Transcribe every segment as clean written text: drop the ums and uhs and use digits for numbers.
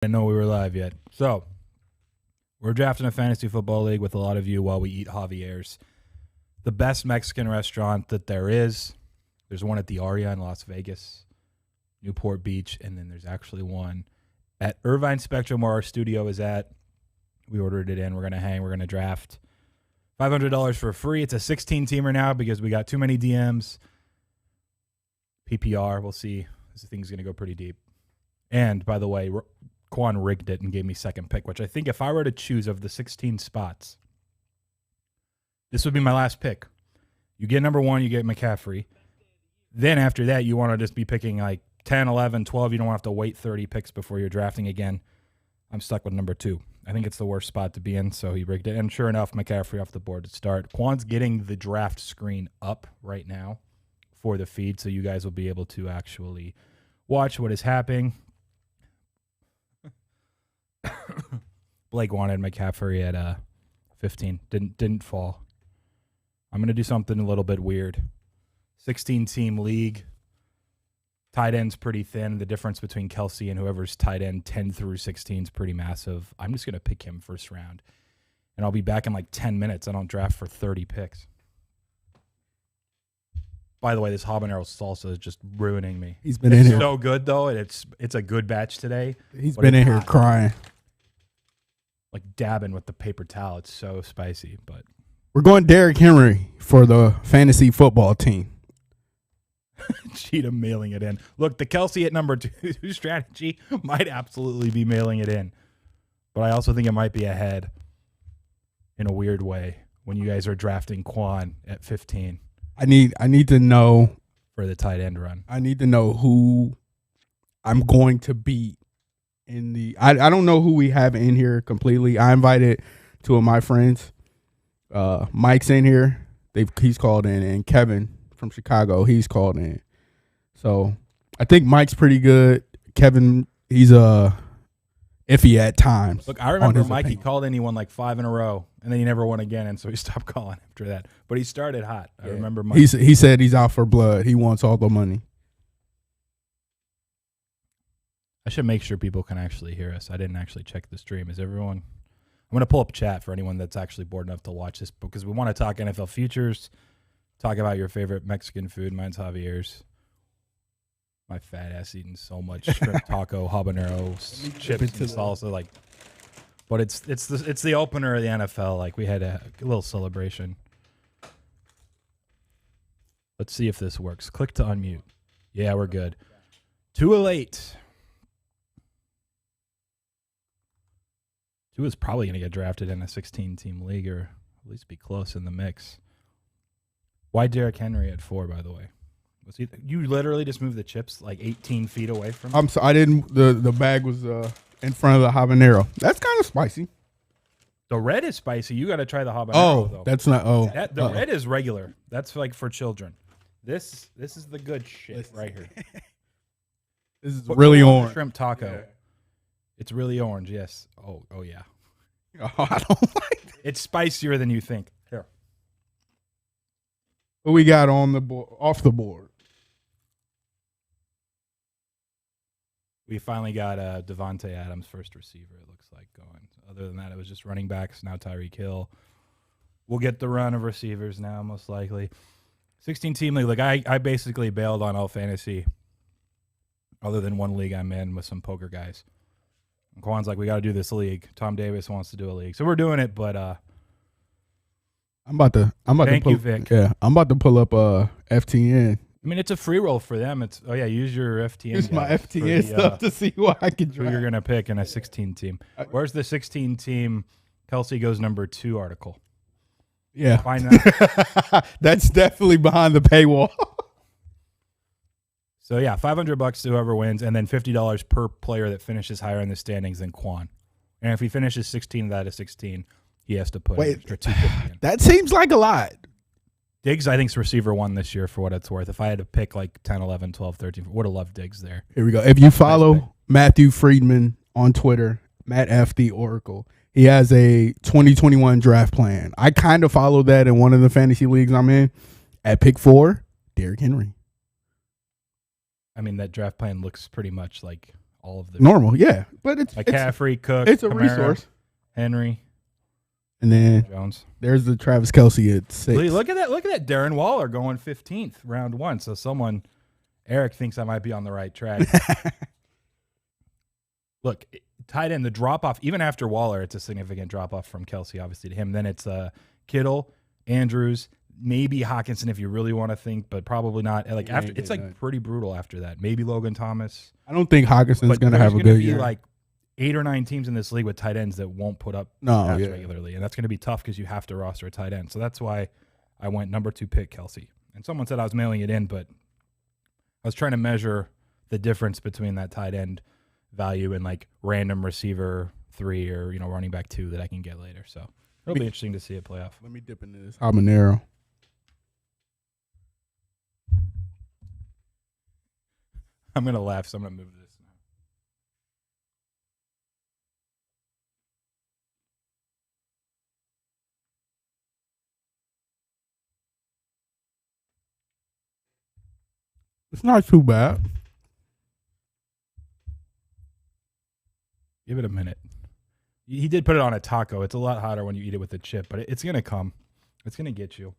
Didn't know we were live yet. So, we're drafting a fantasy football league with a lot of you while we eat Javier's. The best Mexican restaurant that there is. There's one at the Aria in Las Vegas, Newport Beach, and then there's actually one at Irvine Spectrum where our studio is at. We ordered it in. We're going to hang. We're going to draft. $500 for free. It's a 16-teamer now because we got too many DMs. PPR, we'll see. This thing's going to go pretty deep. And, by the way, Qwan rigged it and gave me second pick, which I think if I were to choose of the 16 spots, this would be my last pick. You get number 1, you get McCaffrey. Then after that, you want to just be picking like 10, 11, 12. You don't have to wait 30 picks before you're drafting again. I'm stuck with number 2. I think it's the worst spot to be in, so he rigged it. And sure enough, McCaffrey off the board to start. Quan's getting the draft screen up right now for the feed, so you guys will be able to actually watch what is happening. Blake wanted McCaffrey at 15. Didn't fall. I'm going to do something a little bit weird. 16-team league. Tight end's pretty thin. The difference between Kelsey and whoever's tight end 10 through 16 is pretty massive. I'm just going to pick him first round. And I'll be back in like 10 minutes. I don't draft for 30 picks. By the way, this habanero salsa is just ruining me. He's been in here. It's so good, though. And it's a good batch today. He's been in here crying. Like dabbing with the paper towel. It's so spicy. But we're going Derrick Henry for the fantasy football team. Cheetah mailing it in. Look, the Kelsey at number 2 strategy might absolutely be mailing it in. But I also think it might be ahead in a weird way when you guys are drafting Qwan at 15. I need to know for the tight end run. I need to know who I'm going to beat in the I don't know who we have in here completely. I invited 2 of my friends. Mike's in here. He's called in, and Kevin from Chicago, he's called in. So I think Mike's pretty good. Kevin, he's iffy at times. Look, I remember Mike, he called in, he won like 5 in a row, and then he never won again, and so he stopped calling after that. But he started hot. I remember Mike. He said he's out for blood. He wants all the money. I should make sure people can actually hear us. I didn't actually check the stream. Is everyone? I'm going to pull up chat for anyone that's actually bored enough to watch this because we want to talk NFL futures, talk about your favorite Mexican food. Mine's Javier's. My fat ass eating so much shrimp taco, habanero, chips, and salsa. But it's the opener of the NFL. Like we had a little celebration. Let's see if this works. Click to unmute. Yeah, we're good. 208. 2 is probably going to get drafted in a 16-team league or at least be close in the mix. Why Derrick Henry at 4, by the way? You literally just moved the chips like 18 feet away from me? I didn't. The bag was in front of the habanero. That's kind of spicy. The red is spicy. You got to try the habanero, though. That's not. Oh, the red is regular. That's like for children. This is the good shit right here. This is really orange. Shrimp taco. Yeah. It's really orange. Yes. Oh yeah. Oh, I don't like that. It's spicier than you think. Here. What we got on the board? Off the board. We finally got Devontae Adams, first receiver, it looks like, going. Other than that, it was just running backs. Now Tyreek Hill. We'll get the run of receivers now, most likely. 16-team league. Like I basically bailed on all fantasy other than one league I'm in with some poker guys. And Quan's like, we got to do this league. Tom Davis wants to do a league. So we're doing it, but I'm about to Thank you, Vic. Yeah, I'm about to pull up FTN. I mean, it's a free roll for them. It's use your FTN. Use my FTN stuff to see who I can draft. Who you're gonna pick in a 16-team. Where's the 16-team Kelsey goes number 2 article? Yeah, find that. That's definitely behind the paywall. So yeah, $500 to whoever wins, and then $50 per player that finishes higher in the standings than Qwan. And if he finishes 16 out of 16, he has to put an extra $250 in. That seems like a lot. Diggs, I think, is receiver 1 this year for what it's worth. If I had to pick like 10, 11, 12, 13, would have loved Diggs there. Here we go. If you follow Matthew Friedman on Twitter, Matt F. the Oracle, he has a 2021 draft plan. I kind of followed that in one of the fantasy leagues I'm in. At pick 4, Derrick Henry. I mean, that draft plan looks pretty much like all of the normal. Yeah, but it's McCaffrey, Cook, it's a Kamara, resource. Henry, and then Jones. There's the Travis Kelce at 6. Look at that! Look at that! Darren Waller going 15th, round 1. So Eric thinks I might be on the right track. Look, tight end, the drop off, even after Waller, it's a significant drop off from Kelce, obviously, to him. Then it's Kittle, Andrews, maybe Hawkinson if you really want to think, but probably not. Like after, it's like pretty brutal after that. Maybe Logan Thomas. I don't think Hawkinson's going to have a good year. Like 8 or 9 teams in this league with tight ends that won't put up regularly, and that's going to be tough because you have to roster a tight end. So that's why I went number 2 pick Kelce. And someone said I was mailing it in, but I was trying to measure the difference between that tight end value and like random receiver 3 or running back 2 that I can get later. So it'll be interesting to see it play off. Let me dip into this habanero. I'm gonna laugh, so I'm gonna move this. It's not too bad. Give it a minute. He did put it on a taco. It's a lot hotter when you eat it with a chip, but it's going to come. It's going to get you.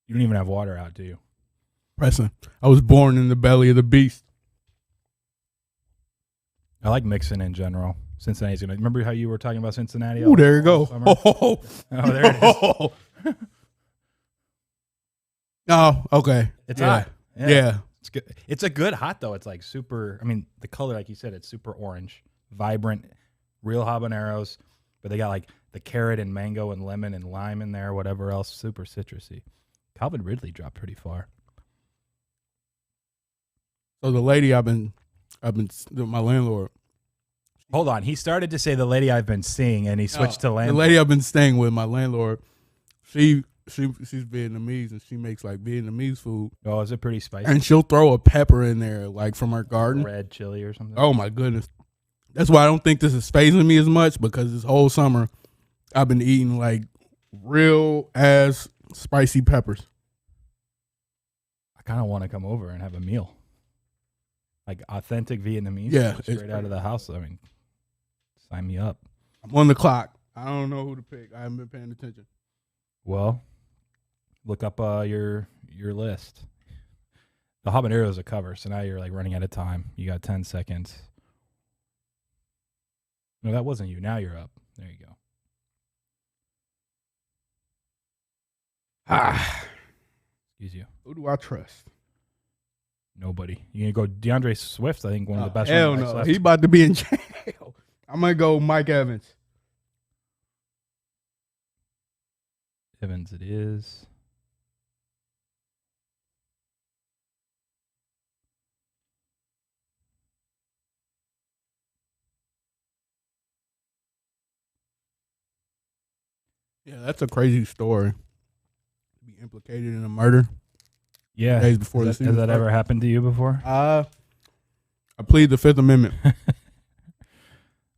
You don't even have water out, do you? Preston, I was born in the belly of the beast. I like mixing in general. Cincinnati's going to. Remember how you were talking about Cincinnati? Oh, there you go. Oh, there it is. Oh, okay. It's hot. Yeah. It's good. It's a good hot, though. It's like super. I mean, the color, like you said, it's super orange, vibrant, real habaneros. But they got like the carrot and mango and lemon and lime in there, whatever else. Super citrusy. Calvin Ridley dropped pretty far. So the lady I've been my landlord. Hold on. He started to say the lady I've been seeing, and he switched to landlord. The lady I've been staying with, my landlord, she's Vietnamese, and she makes like Vietnamese food. Oh, is it pretty spicy? And she'll throw a pepper in there, like from her garden. Red chili or something? Oh, my goodness. That's why I don't think this is phasing me as much, because this whole summer I've been eating like real ass spicy peppers. I kind of want to come over and have a meal. Like authentic Vietnamese? Yeah. Straight out of the house. I mean, sign me up. I'm on the clock. I don't know who to pick. I haven't been paying attention. Well, look up your list. The habanero is a cover, so now you're like running out of time. You got 10 seconds. No, that wasn't you. Now you're up. There you go. Excuse you. Who do I trust? Nobody. You gonna go DeAndre Swift? I think one of the best. Hell no. He about to be in jail. I'm gonna go Mike Evans. Evans, it is. Yeah, that's a crazy story. To be implicated in a murder. Yeah. Days before the season. Has that ever happened to you before? I plead the Fifth Amendment.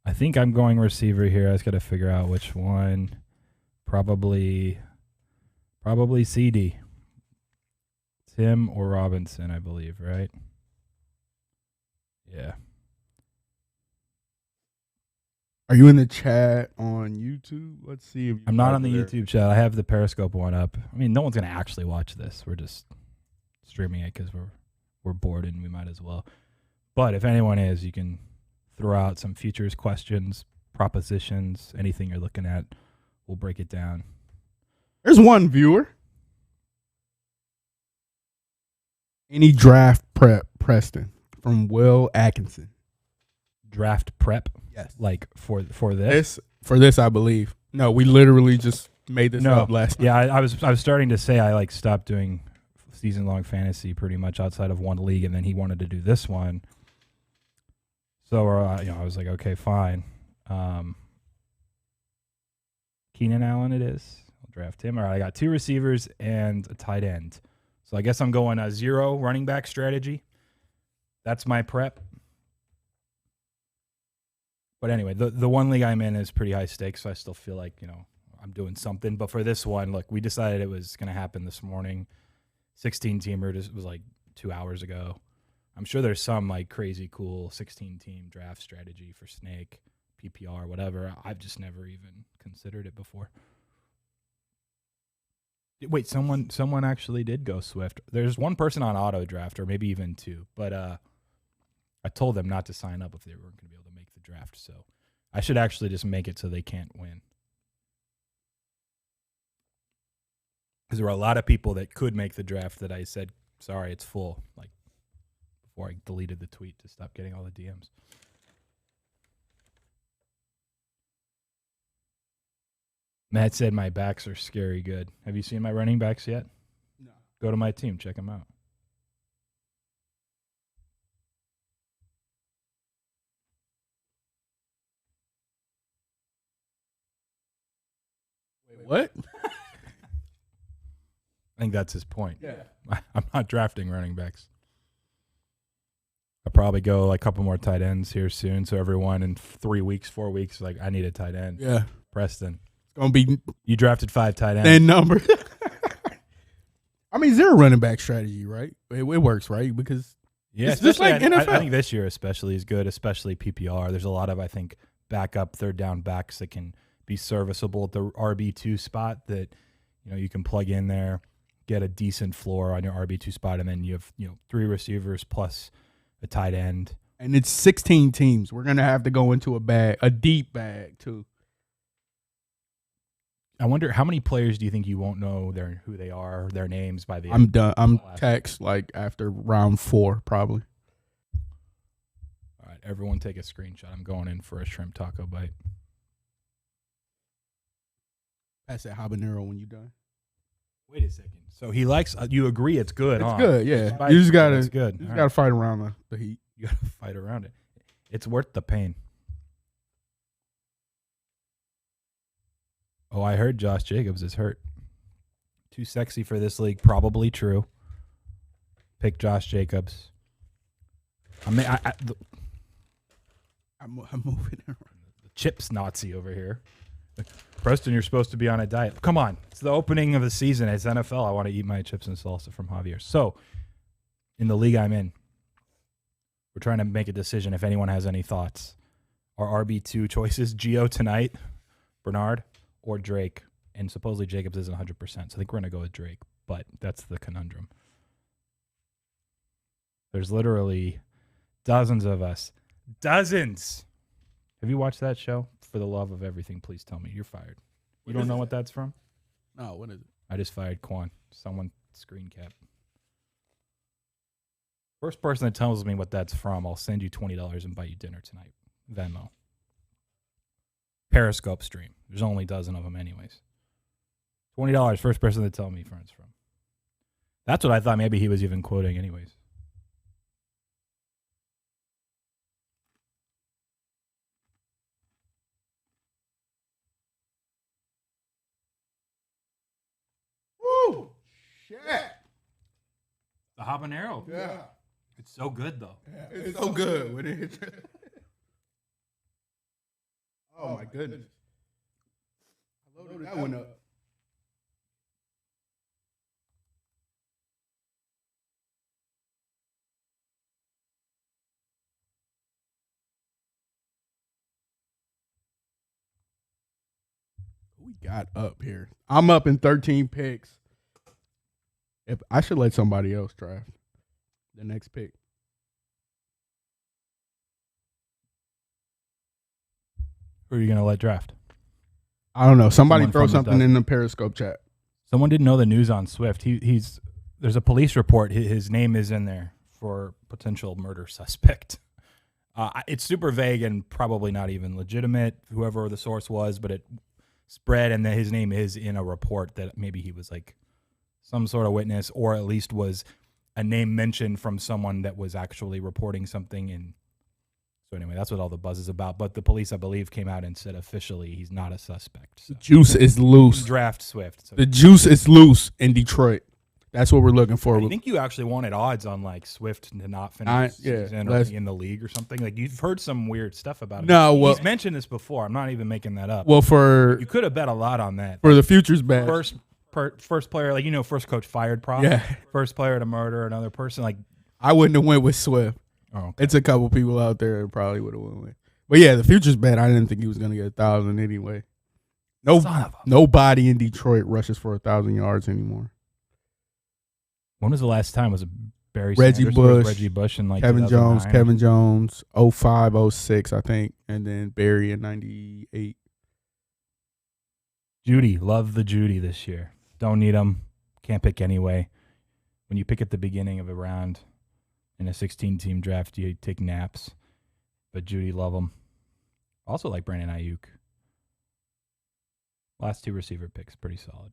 I think I'm going receiver here. I just got to figure out which one. Probably CD. Tim or Robinson, I believe, right? Yeah. Are you in the chat on YouTube? Let's see. I'm not on the YouTube chat. I have the Periscope one up. I mean, no one's going to actually watch this. We're just streaming it because we're bored and we might as well. But if anyone is, you can throw out some futures questions, propositions, anything you're looking at. We'll break it down. There's one viewer. Any draft prep, Preston, from Will Atkinson. Draft prep? Yes. Like for this? For this, I believe. No, we literally just made this up last night. Yeah, I was starting to say I like stopped doing season-long fantasy pretty much outside of one league, and then he wanted to do this one. So I was like, okay, fine. Keenan Allen it is. I'll draft him. All right, I got 2 receivers and a tight end. So I guess I'm going a 0 running back strategy. That's my prep. But anyway, the one league I'm in is pretty high stakes, so I still feel like, I'm doing something. But for this one, look, we decided it was going to happen this morning. 16-teamer just was like 2 hours ago. I'm sure there's some like crazy cool 16-team draft strategy for Snake, PPR, whatever. I've just never even considered it before. Wait, someone actually did go Swift. There's one person on auto draft, or maybe even two, but I told them not to sign up if they weren't going to be able to make the draft. So I should actually just make it so they can't win. Because there were a lot of people that could make the draft that I said, sorry, it's full, like before I deleted the tweet to stop getting all the DMs. Matt said my backs are scary good. Have you seen my running backs yet? No. Go to my team. Check them out. Wait, what? I think that's his point. Yeah. I'm not drafting running backs. I'll probably go like a couple more tight ends here soon. So everyone in 3 weeks, 4 weeks, like I need a tight end. Yeah. Preston. Gonna be You drafted 5 tight ends. that number. I mean, zero running back strategy, right? It works, right? Because yeah, it's just like NFL. I think this year especially is good, especially PPR. There's a lot of, I think, backup third down backs that can be serviceable at the RB2 spot that, you know, you can plug in there, get a decent floor on your RB2 spot, and then you have, you know, 3 receivers plus a tight end. And it's 16 teams. We're gonna have to go into a deep bag too. I wonder how many players do you think you won't know who they are, their names by the I'm end? done. I'm text like after round 4 probably. All right, everyone take a screenshot. I'm going in for a shrimp taco bite. Pass that habanero when you're done. Wait a second. So he likes. You agree it's good? It's huh? good, yeah. Spicy, You just gotta, it's good. you just All gotta right. fight around the heat. You gotta fight around it. It's worth the pain. Oh, I heard Josh Jacobs is hurt. Too sexy for this league. Probably true. Pick Josh Jacobs. I'm moving around. the chips Nazi over here. Preston, you're supposed to be on a diet. Come on. It's the opening of the season. It's NFL. I want to eat my chips and salsa from Javier. So, in the league I'm in, we're trying to make a decision if anyone has any thoughts. Our RB2 choices, Gio tonight, Bernard, or Drake. And supposedly Jacobs isn't 100%. So I think we're going to go with Drake. But that's the conundrum. There's literally dozens of us. Dozens. Have you watched that show? For the love of everything, please tell me. You're fired. You don't know what that's from? No, what is it? I just fired Qwan. Someone screen cap. First person that tells me what that's from, I'll send you $20 and buy you dinner tonight. Venmo. Periscope stream. There's only a dozen of them anyways. $20, first person to tell me where it's from. That's what I thought maybe he was even quoting anyways. Woo! Shit. The habanero. Yeah. It's so good though. Yeah, it's so good with it. Oh my goodness. I loaded that one up. We got up here. I'm up in 13 picks. If I should let somebody else draft the next pick. Who are you going to let draft? I don't know. Somebody Someone throw from the something in the Periscope chat. Someone didn't know the news on Swift. There's a police report. His name is in there for potential murder suspect. It's super vague and probably not even legitimate, whoever the source was, but it spread, and then his name is in a report that maybe he was like some sort of witness, or at least was a name mentioned from someone that was actually reporting something. And so anyway, that's what all the buzz is about. But the police, I believe, came out and said officially he's not a suspect. So. Juice is loose. Draft Swift. So. The juice is loose in Detroit. That's what we're looking for. I think you actually wanted odds on like Swift to not finish season or be in the league or something. Like you've heard some weird stuff about it. No, well, he's mentioned this before. I'm not even making that up. Well, you could have bet a lot on that. For the future's bad. First player, like first coach fired. Probably. Yeah. First player to murder another person. Like I wouldn't have went with Swift. Oh, okay. It's a couple people out there that probably would have went with. But yeah, the future's bad. I didn't think he was going to get 1,000 anyway. Nobody in Detroit rushes for 1,000 yards anymore. When was the last time? Was it Reggie Bush and like Kevin Jones, 05, 06, I think, and then Barry in 98. Judy, love the Judy this year. Don't need him. Can't pick anyway. When you pick at the beginning of a round in a 16-team draft, you take naps. But Judy, love him. Also like Brandon Ayuk. Last 2 receiver picks, pretty solid.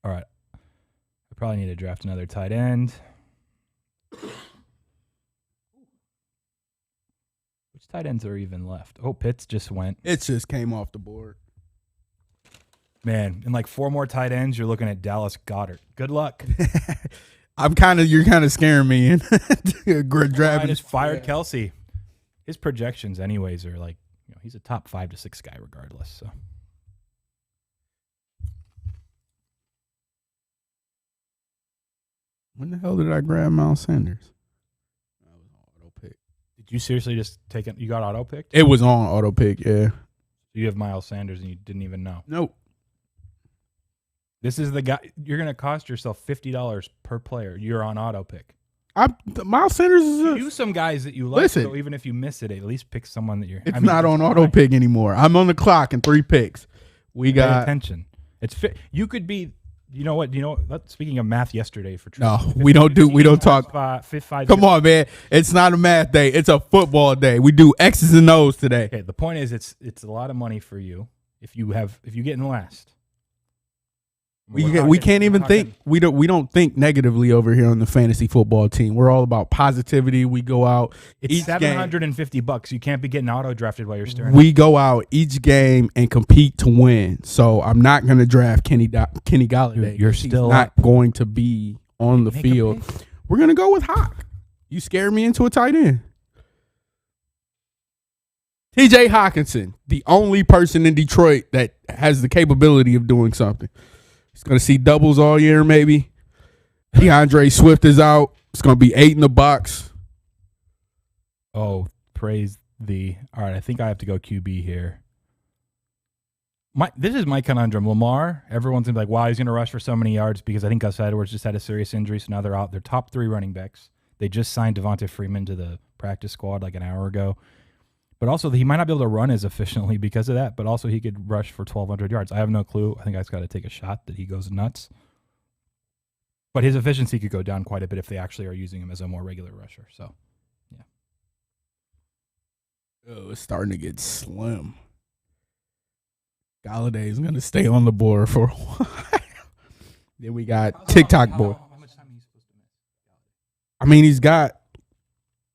All right. I probably need to draft another tight end. Which tight ends are even left? Oh, Pitts just went. It just came off the board. Man, in like 4 more tight ends, you're looking at Dallas Goedert. Good luck. You're kind of scaring me in drafting. I just fired Kelsey. His projections, anyways, are like, he's a top 5 to 6 guy regardless. So. When the hell did I grab Emmanuel Sanders? That was on auto pick. Did you seriously just take it? You got auto picked? It was on auto pick, yeah. So you have Miles Sanders and you didn't even know? Nope. This is the guy. You're going to cost yourself $50 per player. You're on auto pick. Miles Sanders is use some guys that you like. Listen, so even if you miss it, at least pick someone that you're. It's not on auto pick anymore. I'm on the clock in 3 picks. We got pay attention. It's you could be. You know what? Speaking of math, yesterday for no, we don't talk. Come on, man. It's not a math day. It's a football day. We do X's and O's today. Okay. The point is, it's a lot of money for you if you get in last. We can't even think. We don't think negatively over here on the fantasy football team. We're all about positivity. We go out. It's $750. You can't be getting auto drafted while you're staring. We go out each game and compete to win. So I'm not going to draft Kenny Golladay. You're still not going to be on the field. We're going to go with Hawk. You scared me into a tight end. TJ Hawkinson, the only person in Detroit that has the capability of doing something. He's going to see doubles all year, maybe. DeAndre Swift is out. It's going to be 8 in the box. Oh, praise thee. All right, I think I have to go QB here. This is my conundrum. Lamar, everyone's going to be like, wow, he's going to rush for so many yards because I think Gus Edwards just had a serious injury, so now they're out. They're top 3 running backs. They just signed Devonta Freeman to the practice squad like an hour ago. But also, he might not be able to run as efficiently because of that, but also he could rush for 1,200 yards. I have no clue. I think I just got to take a shot that he goes nuts. But his efficiency could go down quite a bit if they actually are using him as a more regular rusher. So, yeah. Oh, it's starting to get slim. Golladay is going to stay on the board for a while. Then we got TikTok boy. How much time are you supposed to miss? I mean,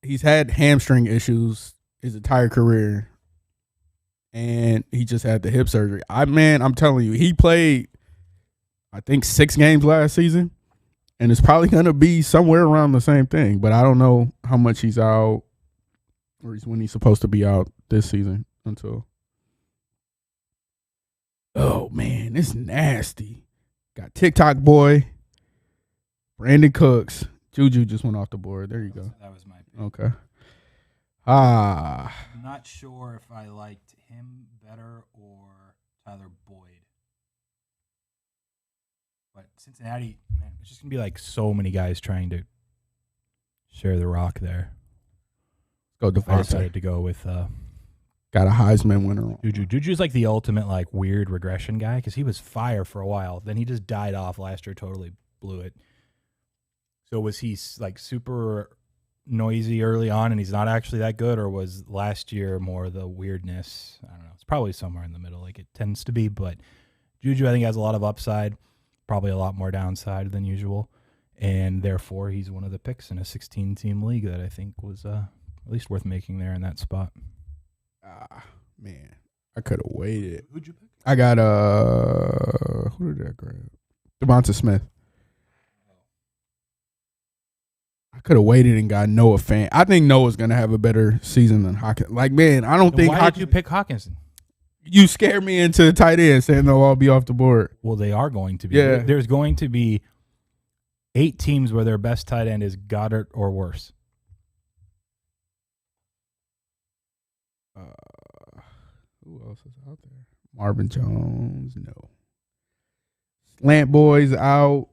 he's had hamstring issues his entire career, and he just had the hip surgery. I'm telling you, he played, I think, 6 games last season, and it's probably going to be somewhere around the same thing, but I don't know how much he's out or when he's supposed to be out this season until. Oh, man, it's nasty. Got TikTok boy, Brandon Cooks. Juju just went off the board. There you go. That was my pick. Okay. I'm not sure if I liked him better or Tyler Boyd. But Cincinnati, man, it's just going to be like so many guys trying to share the rock there. Go Devontae. I decided to go with got a Heisman winner on. Juju. Juju's like the ultimate like weird regression guy because he was fire for a while. Then he just died off last year, totally blew it. So was he like super noisy early on and he's not actually that good, or was last year more the weirdness? I don't know. It's probably somewhere in the middle like it tends to be, but Juju I think has a lot of upside, probably a lot more downside than usual, and therefore he's one of the picks in a 16-team league that I think was at least worth making there in that spot. Man, I could have waited. Who'd you pick? I got who did I grab? Devonta Smith. I could have waited and got Noah Fant. I think Noah's gonna have a better season than Hawkins. Like, man, I don't think. Why did you pick Hawkinson? You scared me into the tight end, saying they'll all be off the board. Well, they are going to be. Yeah. There's going to be 8 teams where their best tight end is Goddard or worse. Who else is out there? Marvin Jones, no. Slant Boys out.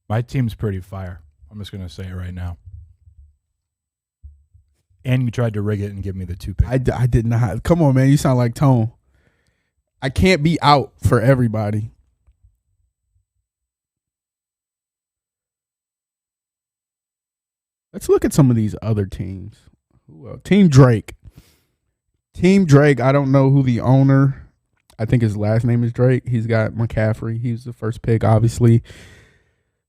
My team's pretty fire. I'm just going to say it right now. And you tried to rig it and give me the 2 pick. I did not. Come on, man. You sound like Tone. I can't be out for everybody. Let's look at some of these other teams. Team Drake. Team Drake, I don't know who the owner. I think his last name is Drake. He's got McCaffrey. He was the first pick, obviously.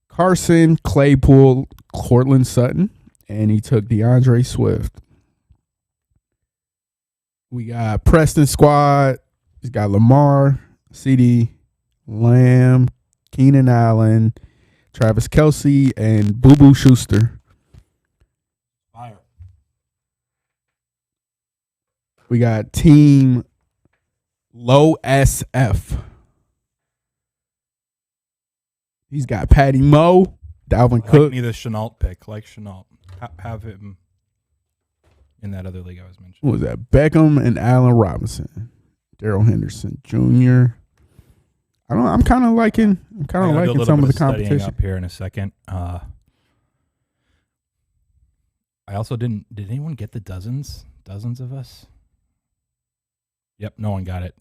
Carson, Claypool, Cortland Sutton, and he took DeAndre Swift. We got Preston Squad. He's got Lamar, CD, Lamb, Keenan Allen, Travis Kelce, and Boo Boo Schuster. Fire. We got Team Low SF. He's got Patty Moe, Dalvin Cook. Me the Chenault pick, like Chenault. Have him in that other league I was mentioning. What was that? Beckham and Allen Robinson, Darrell Henderson Jr. I'm kind of liking some of the competition up here in a second. I also did anyone get the dozens of us? Yep, no one got it.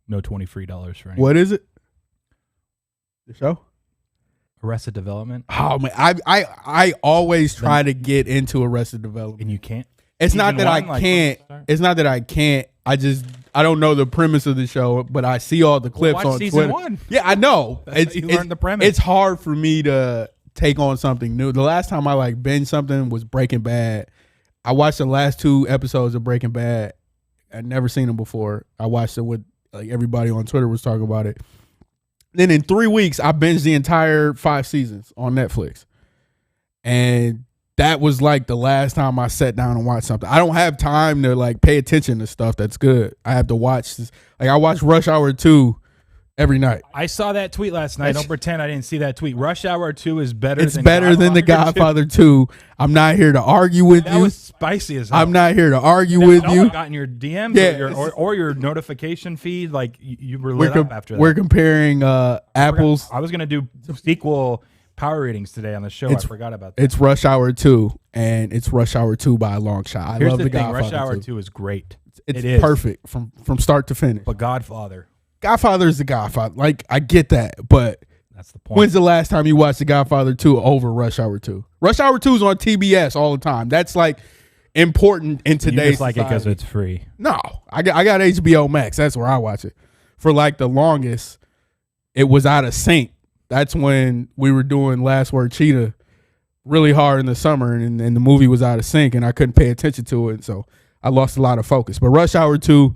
No $20 free for anyone. What is it? The show? Arrested Development. Oh man, I always try to get into Arrested Development, and you can't. It's not that I can't. It's not that I can't. I don't know the premise of the show, but I see all the clips on season Twitter. 1. Yeah, I know. You learned the premise. It's hard for me to take on something new. The last time I binge something was Breaking Bad. I watched the last 2 episodes of Breaking Bad. I'd never seen them before. I watched it with everybody on Twitter was talking about it. Then in 3 weeks, I binged the entire 5 seasons on Netflix. And that was the last time I sat down and watched something. I don't have time to pay attention to stuff that's good. I have to watch this. I watch Rush Hour 2 every night. I saw that tweet last night. Don't pretend I didn't see that tweet. Rush Hour 2 is better than The Godfather 2. I'm not here to argue with you. That was spicy as hell. I'm not here to argue with you. Got in your DMs or your notification feed. You were lit up after that. We're comparing apples. I was going to do sequel power ratings today on the show. I forgot about that. It's Rush Hour 2, and it's Rush Hour 2 by a long shot. Here's love the Godfather Rush Hour 2. 2 is great. It's perfect from start to finish. But Godfather is the Godfather. I get that, but that's the point. When's the last time you watched The Godfather 2 over Rush Hour 2? Rush Hour 2 is on TBS all the time. That's important in today's you just like society. it because it's free. No, I got HBO Max. That's where I watch it. For the longest, it was out of sync. That's when we were doing Last Word Cheetah really hard in the summer, and the movie was out of sync, and I couldn't pay attention to it, so I lost a lot of focus. But Rush Hour 2,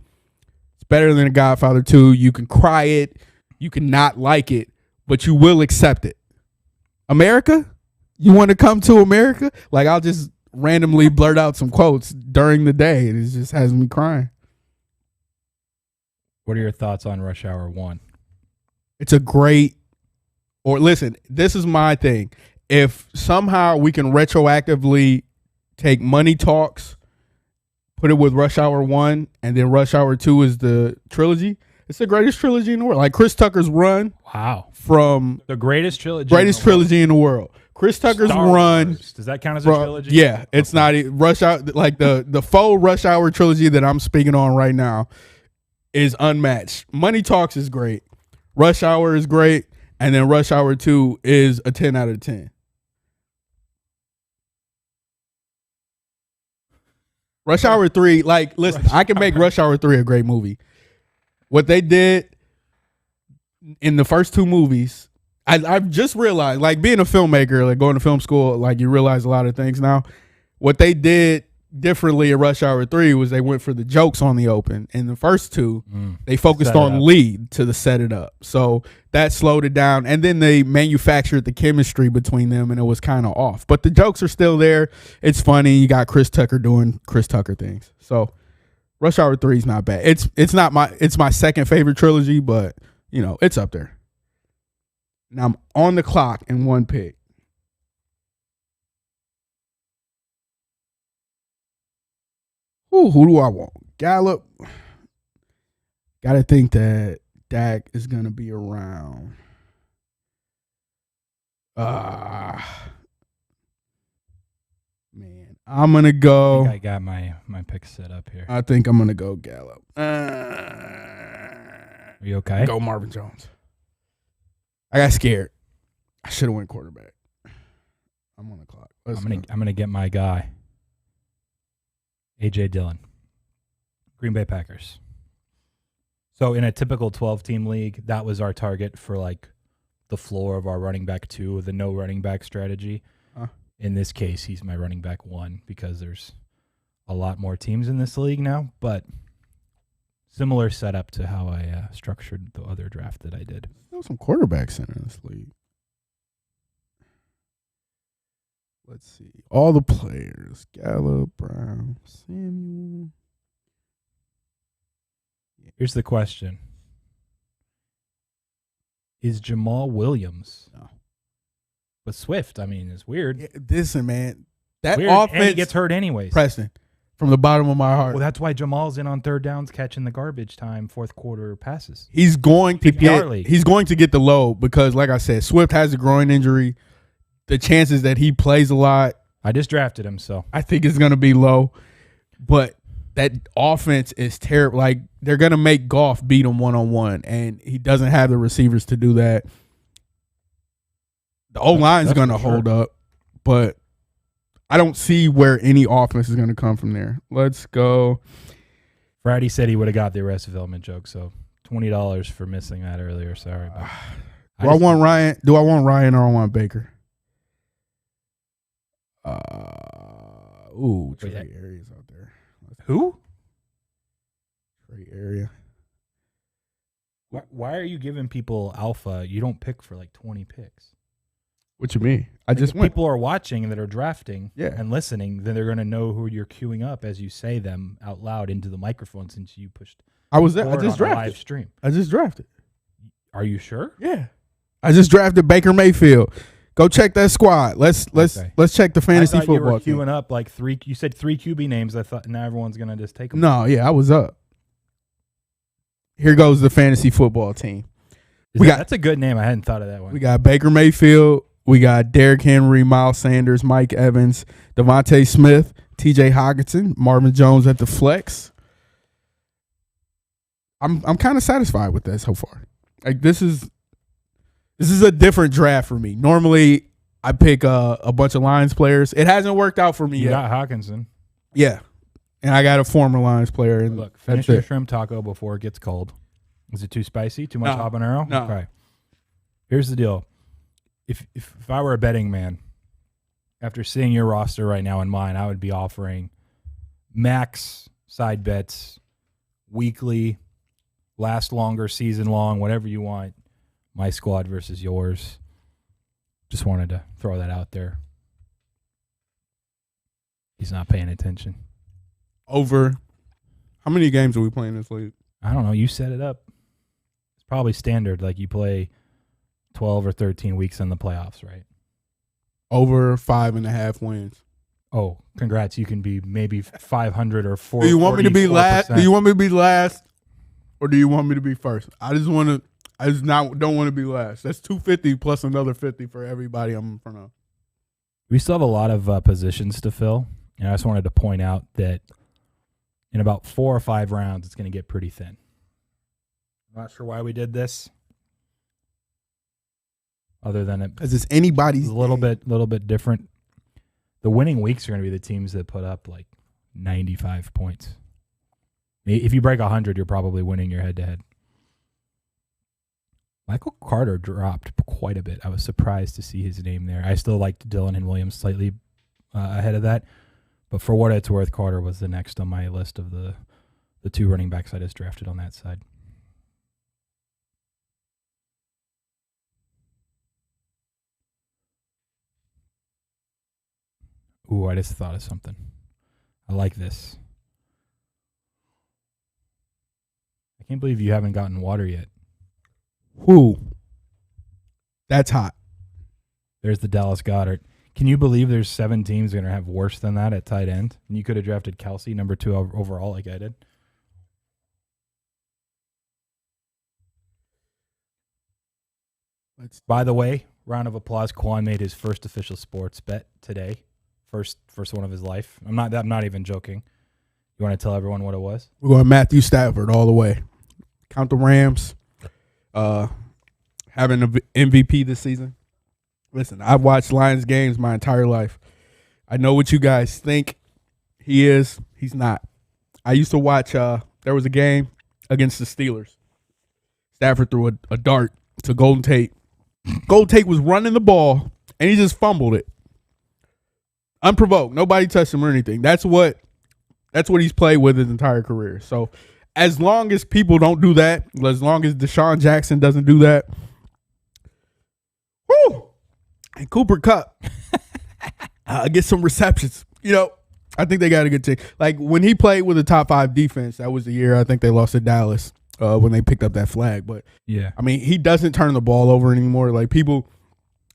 it's better than The Godfather 2. You can cry it, you can not like it, but you will accept it. America? You want to come to America? I'll just randomly blurt out some quotes during the day, and it just has me crying. What are your thoughts on Rush Hour 1? It's a great... Or listen, this is my thing. If somehow we can retroactively take Money Talks, put it with Rush Hour 1, and then Rush Hour 2 is the trilogy, it's the greatest trilogy in the world. Chris Tucker's run. Wow. From the greatest trilogy. Greatest trilogy in the world. Chris Tucker's run. Does that count as a trilogy? Yeah, it's not Rush Hour. The faux Rush Hour trilogy that I'm speaking on right now is unmatched. Money Talks is great. Rush Hour is great. And then Rush Hour 2 is a 10 out of 10. Rush Hour 3, listen, I can make Rush Hour 3 a great movie. What they did in the first 2 movies, I've just realized, being a filmmaker, going to film school, you realize a lot of things now. What they did differently in Rush Hour 3 was they went for the jokes on the open. In the first 2, they focused on lead to set it up. So that slowed it down. And then they manufactured the chemistry between them, and it was kind of off. But the jokes are still there. It's funny. You got Chris Tucker doing Chris Tucker things. So Rush Hour 3 is not bad. It's my second favorite trilogy, but it's up there. Now I'm on the clock in one pick. Who do I want? Gallup. Gotta think that Dak is gonna be around. Man, I'm gonna go. I got my pick set up here. I think I'm gonna go Gallup. Are you okay? Go Marvin Jones. I got scared. I should have went quarterback. I'm on the clock. I'm gonna get my guy. A.J. Dillon. Green Bay Packers. So in a typical 12-team league, that was our target for like the floor of our running back 2, the no running back strategy. In this case, he's my running back 1 because there's a lot more teams in this league now, but similar setup to how I structured the other draft that I did. There's some quarterbacks in this league. Let's see. All the players. Gallup, Brown, Samuel. Here's the question. Is Jamal Williams? No. But Swift, I mean, it's weird. Yeah, listen, man. That weird, offense and he gets hurt anyways. Preston, from the bottom of my heart. Well, that's why Jamal's in on third downs catching the garbage time, fourth quarter passes. He's going to PPR get the load because, like I said, Swift has a groin injury. The chances that he plays a lot, I just drafted him, so I think it's going to be low. But that offense is terrible. Like, they're going to make Goff beat him one-on-one, and he doesn't have the receivers to do that. The O-line is going to hold up, but I don't see where any offense is going to come from there. Let's go. Friday said he would have got the Arrested Development joke, so $20 for missing that earlier. Sorry. Do I want Ryan or I want Baker? Trey Arias out there. Who? Trey Area. Why are you giving people alpha? You don't pick for like 20 picks. What you mean? I just went. People are watching that are drafting and listening, then they're going to know who you're queuing up as you say them out loud into the microphone since you pushed. I was there. I just drafted. Live stream. I just drafted. Are you sure? Yeah. I just drafted Baker Mayfield. Go check that squad. Let's check the fantasy football. You were queuing up like 3. You said 3 QB names. I thought now everyone's going to just take them. No, yeah, I was up. Here goes the fantasy football team. That's a good name. I hadn't thought of that one. We got Baker Mayfield. We got Derrick Henry, Miles Sanders, Mike Evans, Devontae Smith, T.J. Hockenson, Marvin Jones at the flex. I'm kind of satisfied with that so far. Like this is a different draft for me. Normally, I pick a bunch of Lions players. It hasn't worked out for me yet. You got Hockenson. Yeah, and I got a former Lions player. And look, finish your shrimp taco before it gets cold. Is it too spicy? Too much habanero? No. Okay. Here's the deal. If I were a betting man, after seeing your roster right now and mine, I would be offering max side bets, weekly, last longer, season long, whatever you want. My squad versus yours. Just wanted to throw that out there. He's not paying attention. Over. How many games are we playing this league? I don't know. You set it up. It's probably standard. Like you play 12 or 13 weeks in the playoffs, right? Over 5.5 wins. Oh, congrats. You can be maybe 500 or 4. Do you want me to be last? Do you want me to be last? Or do you want me to be first? I just don't want to be last. That's 250 plus another 50 for everybody I'm in front of. We still have a lot of positions to fill. And I just wanted to point out that in about 4 or 5 rounds, it's going to get pretty thin. I'm not sure why we did this. Other than it, because it's anybody's a little bit different. The winning weeks are going to be the teams that put up like 95 points. If you break 100, you're probably winning your head-to-head. Michael Carter dropped quite a bit. I was surprised to see his name there. I still liked Dillon and Williams slightly ahead of that, but for what it's worth, Carter was the next on my list of the 2 running backs I just drafted on that side. Ooh, I just thought of something. I like this. I can't believe you haven't gotten water yet. Whew. That's hot. There's the Dallas Goedert. Can you believe there's 7 teams going to have worse than that at tight end? And you could have drafted Kelsey, number 2 overall, like I did. By the way, round of applause. Qwan made his first official sports bet today. First one of his life. I'm not even joking. You want to tell everyone what it was? We're going Matthew Stafford all the way. Count the Rams. Having an MVP this season. Listen, I've watched Lions games my entire life. I know what you guys think he is. He's not. I used to watch, there was a game against the Steelers. Stafford threw a dart to Golden Tate. Golden Tate was running the ball, and he just fumbled it. Unprovoked. Nobody touched him or anything. That's what he's played with his entire career. So as long as people don't do that, as long as Deshaun Jackson doesn't do that, whoo! And Cooper Kupp get some receptions. I think they got a good team. Like when he played with a top 5 defense, that was the year I think they lost to Dallas when they picked up that flag. But yeah, I mean, he doesn't turn the ball over anymore. Like people,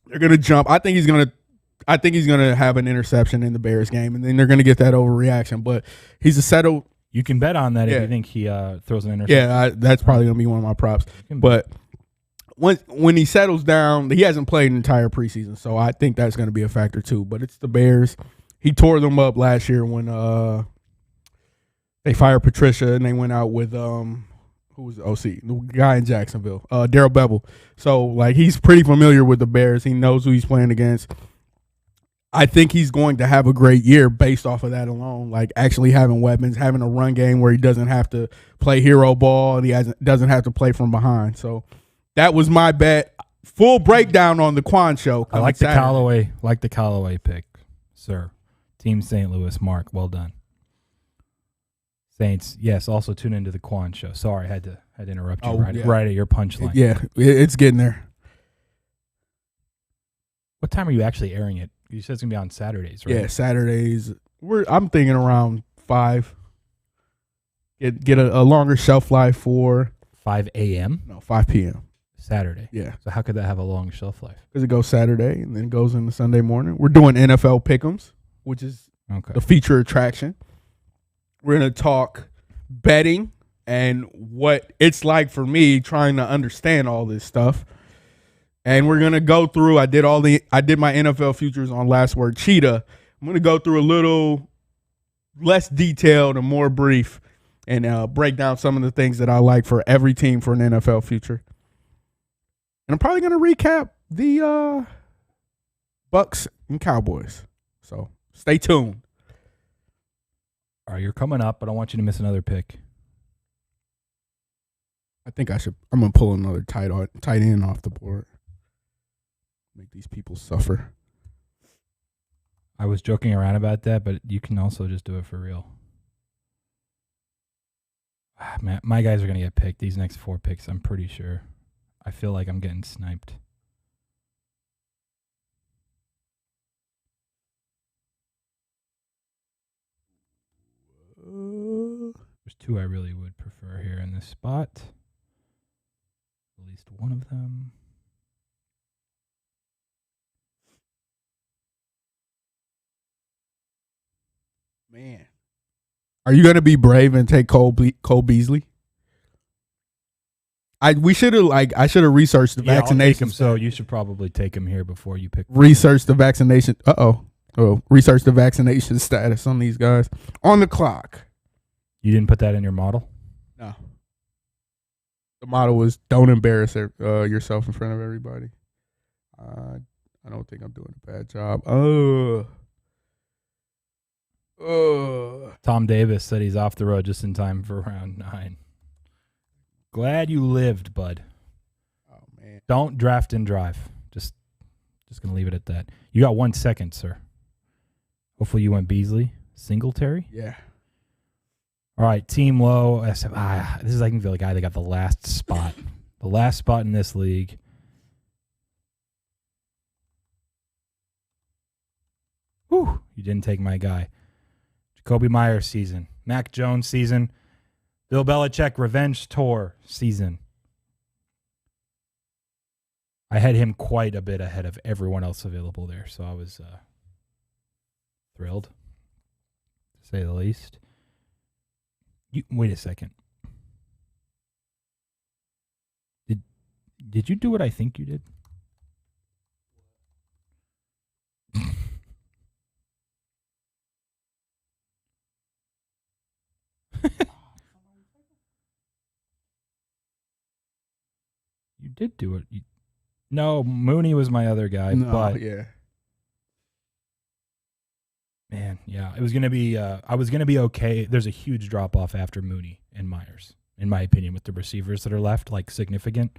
they're gonna jump. I think he's gonna have an interception in the Bears game, and then they're gonna get that overreaction. But he's a settled. You can bet on that if you think he throws an interception. Yeah, that's probably gonna be one of my props. But when he settles down, he hasn't played an entire preseason, so I think that's going to be a factor too. But it's the Bears. He tore them up last year when they fired Patricia and they went out with who was the OC, the guy in Jacksonville, Darrell Bevell. So like he's pretty familiar with the Bears. He knows who he's playing against. I think he's going to have a great year based off of that alone. Like actually having weapons, having a run game where he doesn't have to play hero ball and doesn't have to play from behind. So. That was my bet. Full breakdown on the Qwan Show. I like the Callaway pick, sir. Team St. Louis, Mark. Well done. Saints, yes. Also tune into the Qwan Show. Sorry, I had to interrupt you right at your punchline. Yeah, it's getting there. What time are you actually airing it? You said it's gonna be on Saturdays, right? Yeah, Saturdays. I'm thinking around 5. Get a longer shelf life for 5 a.m. No, 5 p.m. Saturday. Yeah. So how could that have a long shelf life? Because it goes Saturday and then goes into Sunday morning. We're doing NFL Pick'ems, which is the feature attraction. We're going to talk betting and what it's like for me trying to understand all this stuff. And we're going to go through, I did my NFL futures on Last Word Cheetah. I'm going to go through a little less detailed and more brief and break down some of the things that I like for every team for an NFL future. And I'm probably going to recap the Bucks and Cowboys. So stay tuned. All right, you're coming up, but I want you to miss another pick. I think I'm going to pull another tight end off the board. Make these people suffer. I was joking around about that, but you can also just do it for real. Man, my guys are going to get picked. These next 4 picks, I'm pretty sure. I feel like I'm getting sniped. There's 2 I really would prefer here in this spot. At least one of them. Man. Are you going to be brave and take Cole Beasley? I should have researched the vaccination. So you should probably take him here before you pick. Research the vaccination. Research the vaccination status on these guys on the clock. You didn't put that in your model? No. The model was don't embarrass yourself in front of everybody. I don't think I'm doing a bad job. Tom Davis said he's off the road just in time for round 9. Glad you lived, bud. Oh man! Don't draft and drive. Just gonna leave it at that. You got 1 second, sir. Hopefully you went Beasley, Singletary. Yeah. All right, team low. This is I can feel the guy that got the last spot, the last spot in this league. Whew! You didn't take my guy. Jacoby Myers season, Mac Jones season. Bill Belichick revenge tour season. I had him quite a bit ahead of everyone else available there, so I was thrilled, to say the least. Wait a second. Did you do what I think you did? You did do it. No, Mooney was my other guy, but yeah. Man, yeah, it was gonna be. I was gonna be okay. There's a huge drop off after Mooney and Myers, in my opinion, with the receivers that are left, like significant.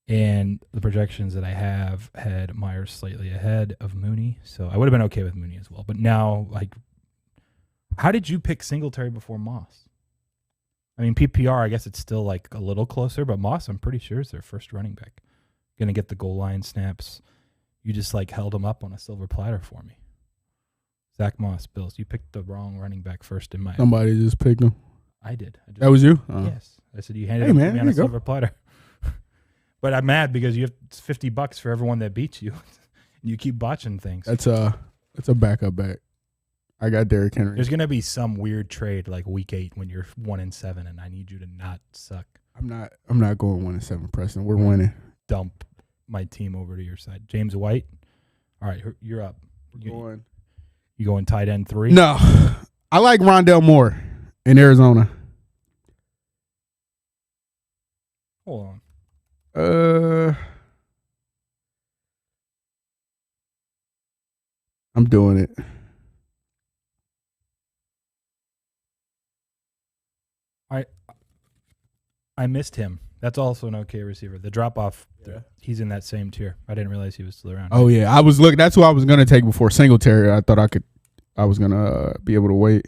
And the projections that I have had Myers slightly ahead of Mooney, so I would have been okay with Mooney as well. But now, like, how did you pick Singletary before Moss? I mean, PPR, I guess it's still like a little closer, but Moss, I'm pretty sure, is their first running back. Gonna get the goal line snaps. You just like held him up on a silver platter for me. Zach Moss, Bills. You picked the wrong running back first in my. Somebody just picked him. I did. That was you? Yes. I said you handed it to me on a silver platter. But I'm mad because you have $50 for everyone that beats you. You keep botching things. That's a backup back. I got Derrick Henry. There's gonna be some weird trade like week 8 when you're 1-7, and I need you to not suck. I'm not going 1-7, Preston. We're winning. Dump my team over to your side. James White. All right, you're up. You going tight end 3? No, I like Rondell Moore in Arizona. Hold on. I'm doing it. I missed him. That's also an okay receiver. The drop off, he's in that same tier. I didn't realize he was still around. Oh yeah, I was looking. That's who I was gonna take before Singletary. I thought I was gonna be able to wait.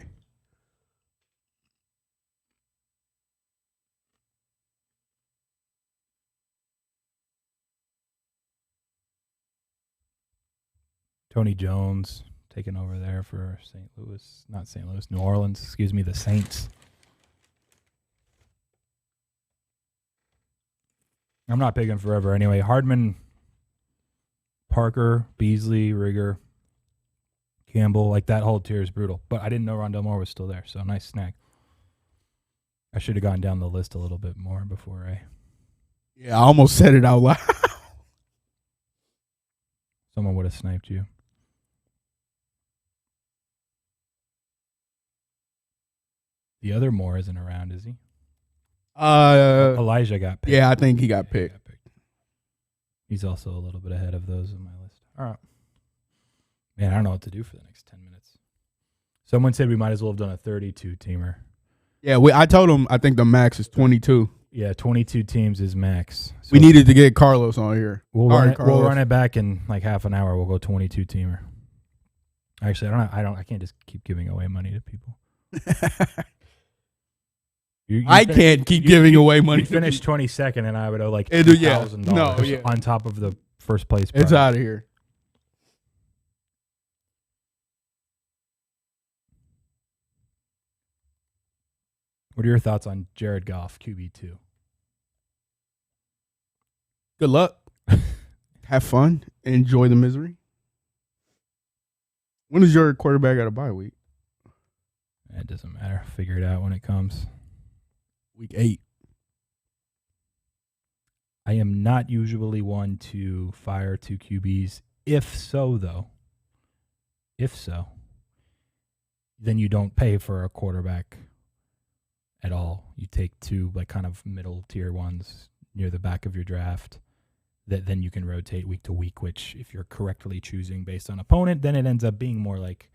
Tony Jones taking over there for New Orleans, excuse me, the Saints. I'm not picking forever anyway. Hardman, Parker, Beasley, Rigger, Campbell, like that whole tier is brutal. But I didn't know Rondell Moore was still there, so nice snack. I should have gone down the list a little bit more before I... Yeah, I almost said it out loud. Someone would have sniped you. The other Moore isn't around, is he? Elijah got picked. Yeah, I think he got picked. He's also a little bit ahead of those on my list. All right. Man, I don't know what to do for the next 10 minutes. Someone said we might as well have done a 32-teamer. Yeah, I told him I think the max is 22. Yeah, 22 teams is max. So we needed to get Carlos on here. We'll run it back in like half an hour. We'll go 22-teamer. Actually, I can't just keep giving away money to people. I can't keep giving away money. You finished 22nd, and I would owe like $2,000 on top of the first place prize. It's out of here. What are your thoughts on Jared Goff, QB2? Good luck. Have fun. Enjoy the misery. When is your quarterback at a bye week? It doesn't matter. Figure it out when it comes. Week 8. I am not usually one to fire 2 QBs. If so, then you don't pay for a quarterback at all. You take 2 like kind of middle tier ones near the back of your draft that then you can rotate week to week, which if you're correctly choosing based on opponent, then it ends up being more like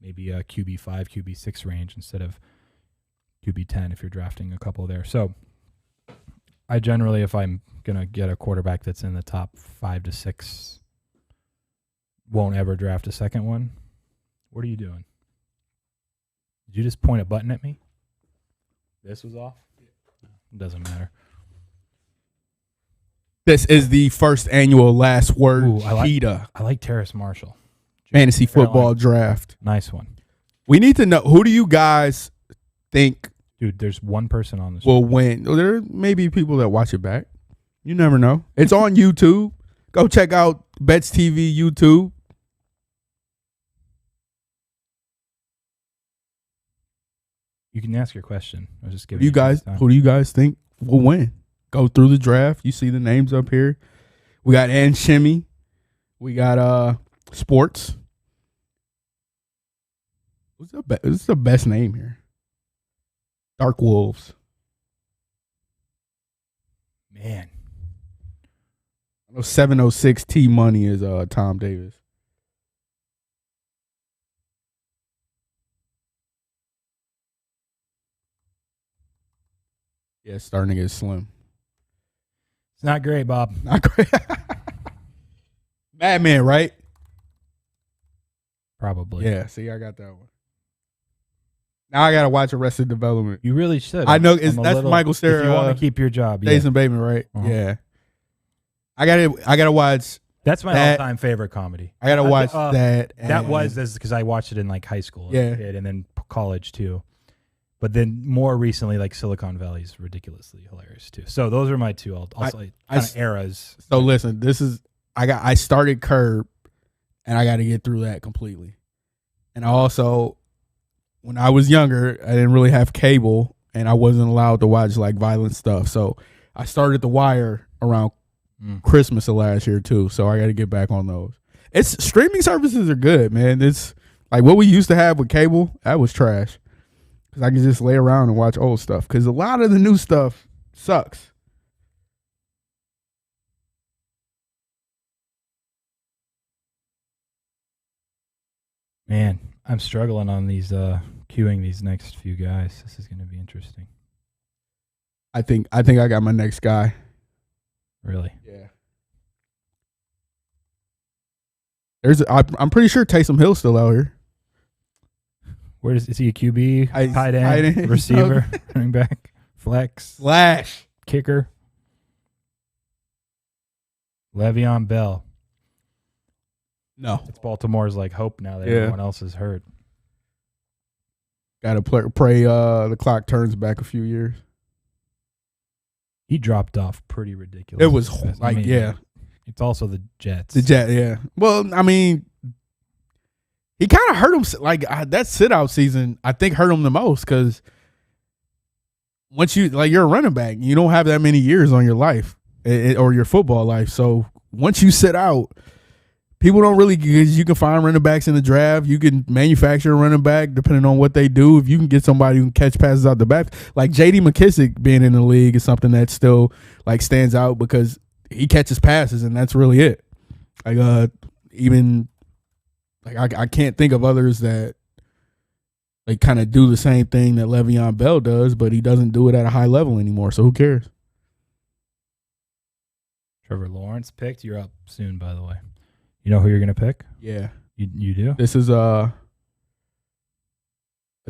maybe a QB5, QB6 range instead of QB10 if you're drafting a couple there. So I generally, if I'm going to get a quarterback that's in the top 5 to 6, won't ever draft a second one. What are you doing? Did you just point a button at me? This was off? It doesn't matter. This is the first annual Last Word Cheetah. I like Terrace Marshall. Fantasy football draft. Nice one. We need to know, who do you guys think Dude, there's one person on this. Well, there may be people that watch it back. You never know. It's on YouTube. Go check out Bets TV YouTube. You can ask your question. I was just giving Who do you guys think will win? Go through the draft. You see the names up here. We got Ann Shimmy. We got Sports. What's the best name here? Dark Wolves. Man. I know 706 T Money is Tom Davis. Yeah, it's starting to get slim. It's not great, Bob. Not great. Madman, right? Probably. Yeah, see, I got that one. Now I got to watch Arrested Development. You really should. I know that's Michael Cera. If you want to keep your job. Yeah. Jason Bateman, right? Uh-huh. Yeah. I gotta watch. That's my all-time favorite comedy. I gotta watch that. That was because I watched it in like high school, yeah, and then college too. But then more recently, like Silicon Valley is ridiculously hilarious too. So those are my two eras. So listen, I started Curb, and I got to get through that completely. And also, when I was younger, I didn't really have cable, and I wasn't allowed to watch like violent stuff. So I started The Wire around Christmas of last year too. So I got to get back on those. It's streaming services are good, man. It's like what we used to have with cable. That was trash. Because I can just lay around and watch old stuff. Because a lot of the new stuff sucks. Man, I'm struggling on these queuing these next few guys. This is going to be interesting. I think I got my next guy. Really? Yeah. I'm pretty sure Taysom Hill's still out here. Where is he a QB, tight end, receiver, running back, flex, kicker? Le'Veon Bell. No. It's Baltimore's like hope now that everyone else is hurt. Got to pray the clock turns back a few years. He dropped off pretty ridiculous. It was It's also the Jets. Yeah. Well, I mean, he kind of hurt him. Like that sit-out season, I think hurt him the most because once you're a running back, you don't have that many years on your life or your football life. So once you sit out, people don't really, because you can find running backs in the draft. You can manufacture a running back depending on what they do. If you can get somebody who can catch passes out the back, like J.D. McKissick being in the league is something that still like stands out because he catches passes and that's really it. Like even like I can't think of others that like kind of do the same thing that Le'Veon Bell does, but he doesn't do it at a high level anymore. So who cares? Trevor Lawrence picked. You're up soon, by the way. You know who you're gonna pick? Yeah, you do. This is I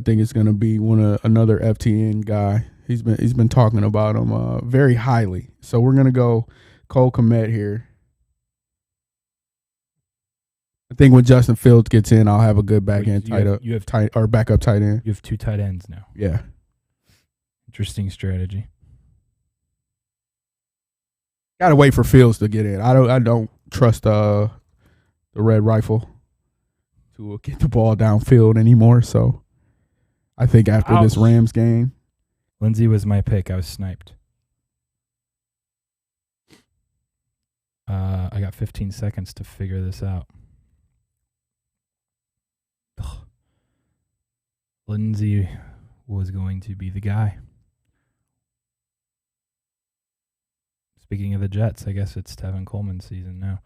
think it's gonna be another FTN guy. He's been talking about him very highly. So we're gonna go Cole Kmet here. I think when Justin Fields gets in, I'll have a good back end backup tight end. You have two tight ends now. Yeah, interesting strategy. Got to wait for Fields to get in. I don't trust the Red Rifle to get the ball downfield anymore. So I think after this Rams game, Lindsey was my pick. I was sniped. I got 15 seconds to figure this out. Ugh. Lindsey was going to be the guy. Speaking of the Jets, I guess it's Tevin Coleman's season now.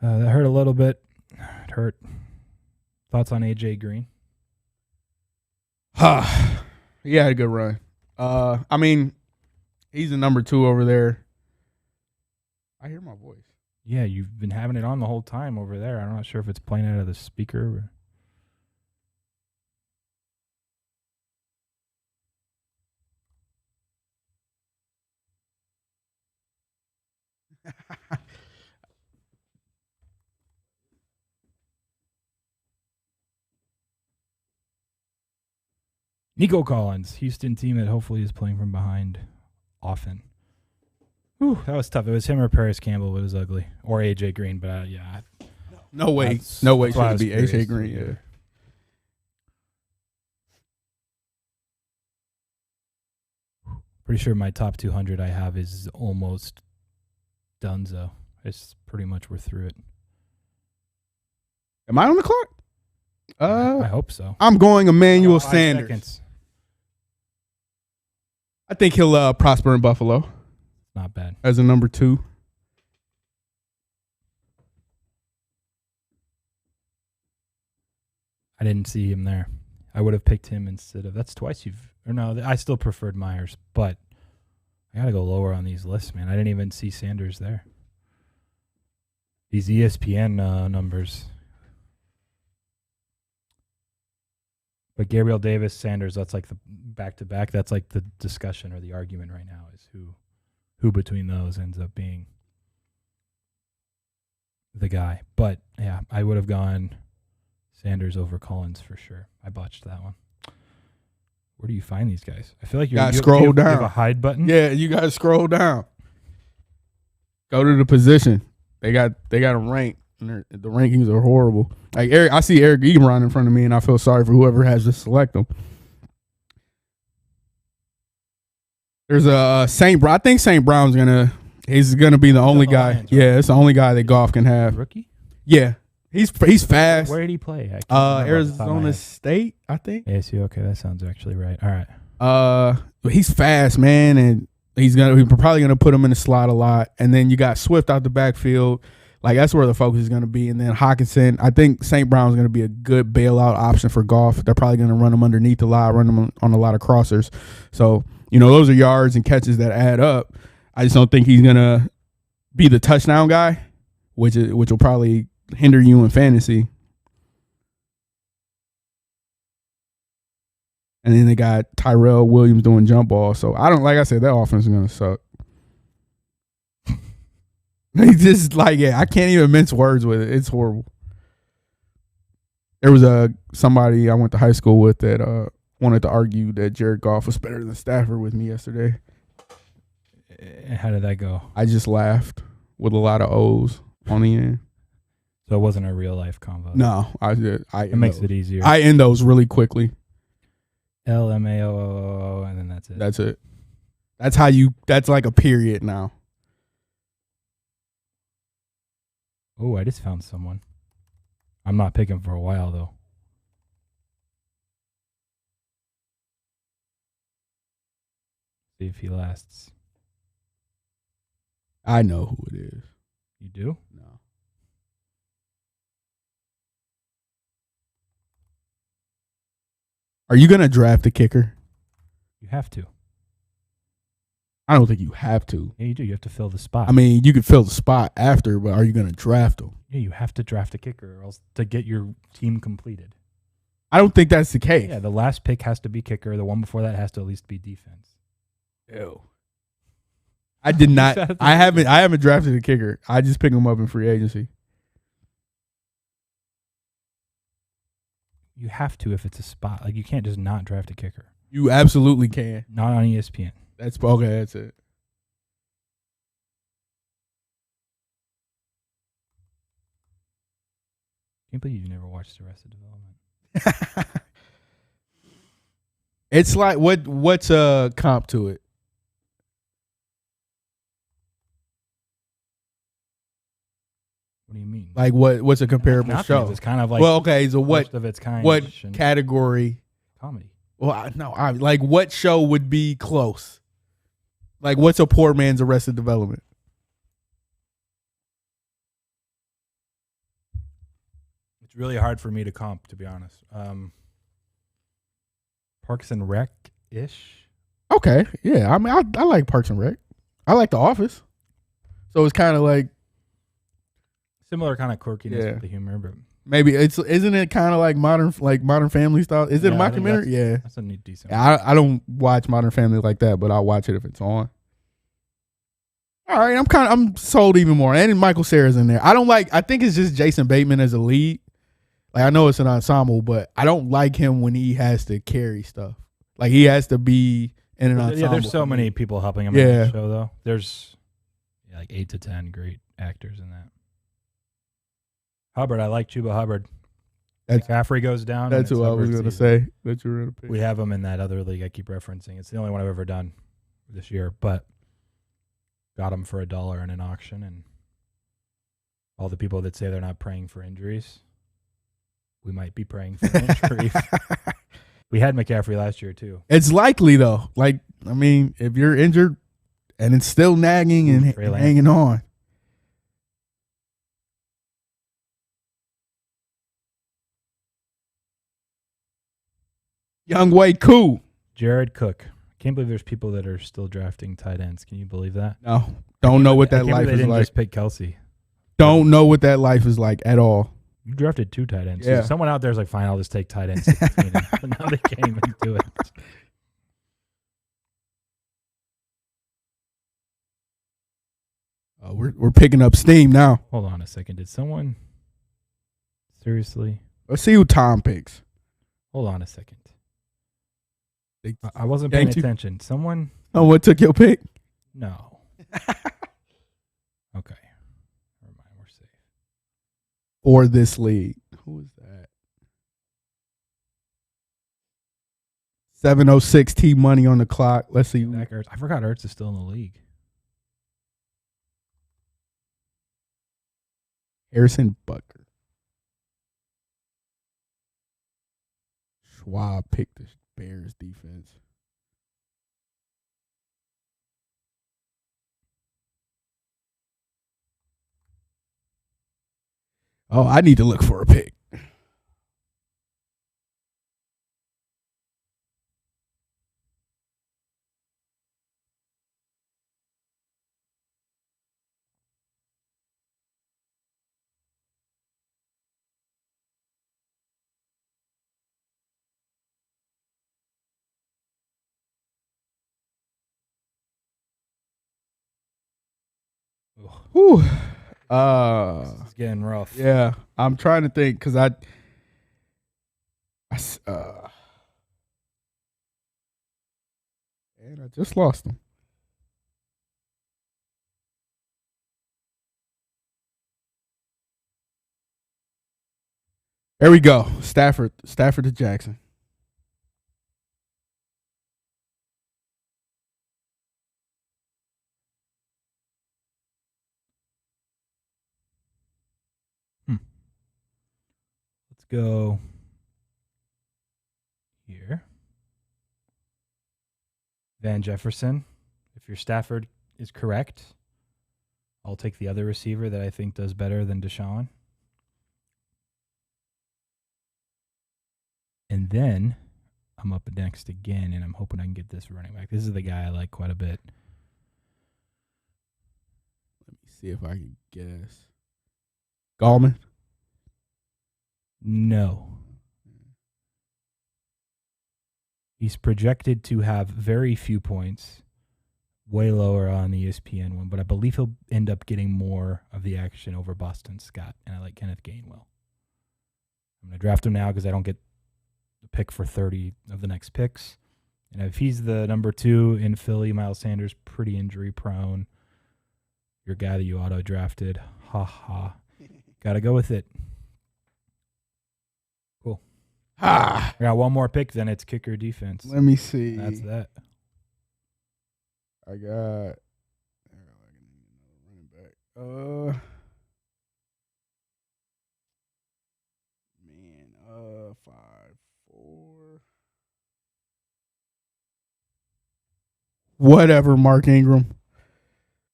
That hurt a little bit. It hurt. Thoughts on AJ Green? He had a good run. I mean, he's the number 2 over there. I hear my voice. Yeah, you've been having it on the whole time over there. I'm not sure if it's playing out of the speaker. Nico Collins, Houston team that hopefully is playing from behind often. Whew, that was tough. It was him or Paris Campbell. It was ugly. Or AJ Green, but yeah. No way. That's No way should why I it was be curious. AJ Green. Yeah. Pretty sure my top 200 I have is almost donezo. It's pretty much we're through it. Am I on the clock? I hope so. I'm going Emmanuel 5 Sanders. seconds. I think he'll prosper in Buffalo Not bad. as a number 2. I didn't see him there. I would have picked him instead of. That's twice I still preferred Myers, but I got to go lower on these lists, man. I didn't even see Sanders there. These ESPN numbers. But Gabriel Davis, Sanders, that's like the back-to-back. That's like the discussion or the argument right now is who between those ends up being the guy. But, yeah, I would have gone Sanders over Collins for sure. I botched that one. Where do you find these guys? I feel like you scroll down. You have a hide button. Yeah, you got to scroll down. Go to the position. They got them ranked. And the rankings are horrible. Like Eric, I see Eric Ebron in front of me, and I feel sorry for whoever has to select them. There's a St. Brown. I think St. Brown's he's gonna be the only guy. Lions, right? Yeah, it's the only guy that Goff can have. Rookie? Yeah, he's fast. Where did he play? I can't remember off the top of my Arizona head. State, I think. ASU. Okay, that sounds actually right. All right. He's fast, man, and he's probably gonna put him in the slot a lot. And then you got Swift out the backfield. Like, that's where the focus is going to be. And then Hawkinson, I think St. Brown's going to be a good bailout option for Goff. They're probably going to run him underneath a lot, run him on a lot of crossers. So, those are yards and catches that add up. I just don't think he's going to be the touchdown guy, which will probably hinder you in fantasy. And then they got Tyrell Williams doing jump balls. So, like I said, that offense is going to suck. They just I can't even mince words with it. It's horrible. There was somebody I went to high school with that wanted to argue that Jared Goff was better than Stafford with me yesterday. How did that go? I just laughed with a lot of O's on the end. So it wasn't a real life convo. No, It makes it easier. I end those really quickly. LMAO, and then that's it. That's it. That's like a period now. Oh, I just found someone. I'm not picking for a while, though. See if he lasts. I know who it is. You do? No. Are you going to draft a kicker? You have to. I don't think you have to. Yeah, you do. You have to fill the spot. I mean, you could fill the spot after, but are you going to draft them? Yeah, you have to draft a kicker or else to get your team completed. I don't think that's the case. Yeah, the last pick has to be kicker. The one before that has to at least be defense. Ew. I did not. I haven't drafted a kicker. I just pick them up in free agency. You have to if it's a spot. Like, you can't just not draft a kicker. You absolutely can. Not on ESPN. That's okay. That's it. Can't believe you never watched Arrested Development. It's like what's a comp to it? What do you mean? Like what's a comparable Nothing. show? It's kind of like Well, okay, so what first of its kind. what category? Comedy. Well, like what show would be close? Like what's a poor man's Arrested Development? It's really hard for me to comp, to be honest. Parks and Rec-ish. Okay, yeah. I mean, I like Parks and Rec. I like The Office. So it's kind of like Similar kind of quirkiness Yeah. with the humor, but maybe isn't it kind of like Modern Family style? Is it a yeah, I think mockumentary? Yeah. that's a neat, decent. I don't watch Modern Family like that, but I'll watch it if it's on. All right, I'm sold even more. And Michael Cera's in there. I think it's just Jason Bateman as a lead. Like, I know it's an ensemble, but I don't like him when he has to carry stuff. Like he has to be in an ensemble. Yeah, there's so many people helping him in the show, though. There's like 8 to 10 great actors in that. Hubbard, I like Chuba Hubbard. McCaffrey goes down. That's who I was going to say. That you were going to pick. We have him in that other league I keep referencing. It's the only one I've ever done this year, but got him for $1 in an auction, and all the people that say they're not praying for injuries, we might be praying for an injury. We had McCaffrey last year too. It's likely though. Like, I mean, if you're injured and it's still nagging and hanging on. Young Wei Koo. Jared Cook. Can't believe there's people that are still drafting tight ends. Can you believe that? No. Don't know what that life is like. Just pick Kelsey. Don't know what that life is like at all. You drafted 2 tight ends. Yeah. So someone out there is like, fine, I'll just take tight ends. But now they can't even do it. We're picking up steam now. Hold on a second. Did someone seriously? Let's see who Tom picks. Hold on a second. I wasn't paying attention. Someone. Oh, what took your pick? No. Okay. Never mind. We're safe. For this league. Who is that? 7:06 T money on the clock. Let's see. I forgot Ertz is still in the league. Harrison Butker. Schwab picked the Bears defense. Oh, I need to look for a pick. Whew. This is getting rough. Yeah, I'm trying to think because and I just lost them. There we go. Stafford to Jackson. Let's go here. Van Jefferson. If your Stafford is correct, I'll take the other receiver that I think does better than Deshaun. And then I'm up next again, and I'm hoping I can get this running back. This is the guy I like quite a bit. Let me see if I can guess. Gallman? No. He's projected to have very few points, way lower on the ESPN one, but I believe he'll end up getting more of the action over Boston Scott, and I like Kenneth Gainwell. I'm going to draft him now because I don't get the pick for 30 of the next picks. And if he's the number 2 in Philly, Miles Sanders, pretty injury prone. Your guy that you auto-drafted. Ha ha. Got to go with it. Cool. I got one more pick, then it's kicker defense. Let me see. That's that. I got running back. 5-4. Whatever, Mark Ingram.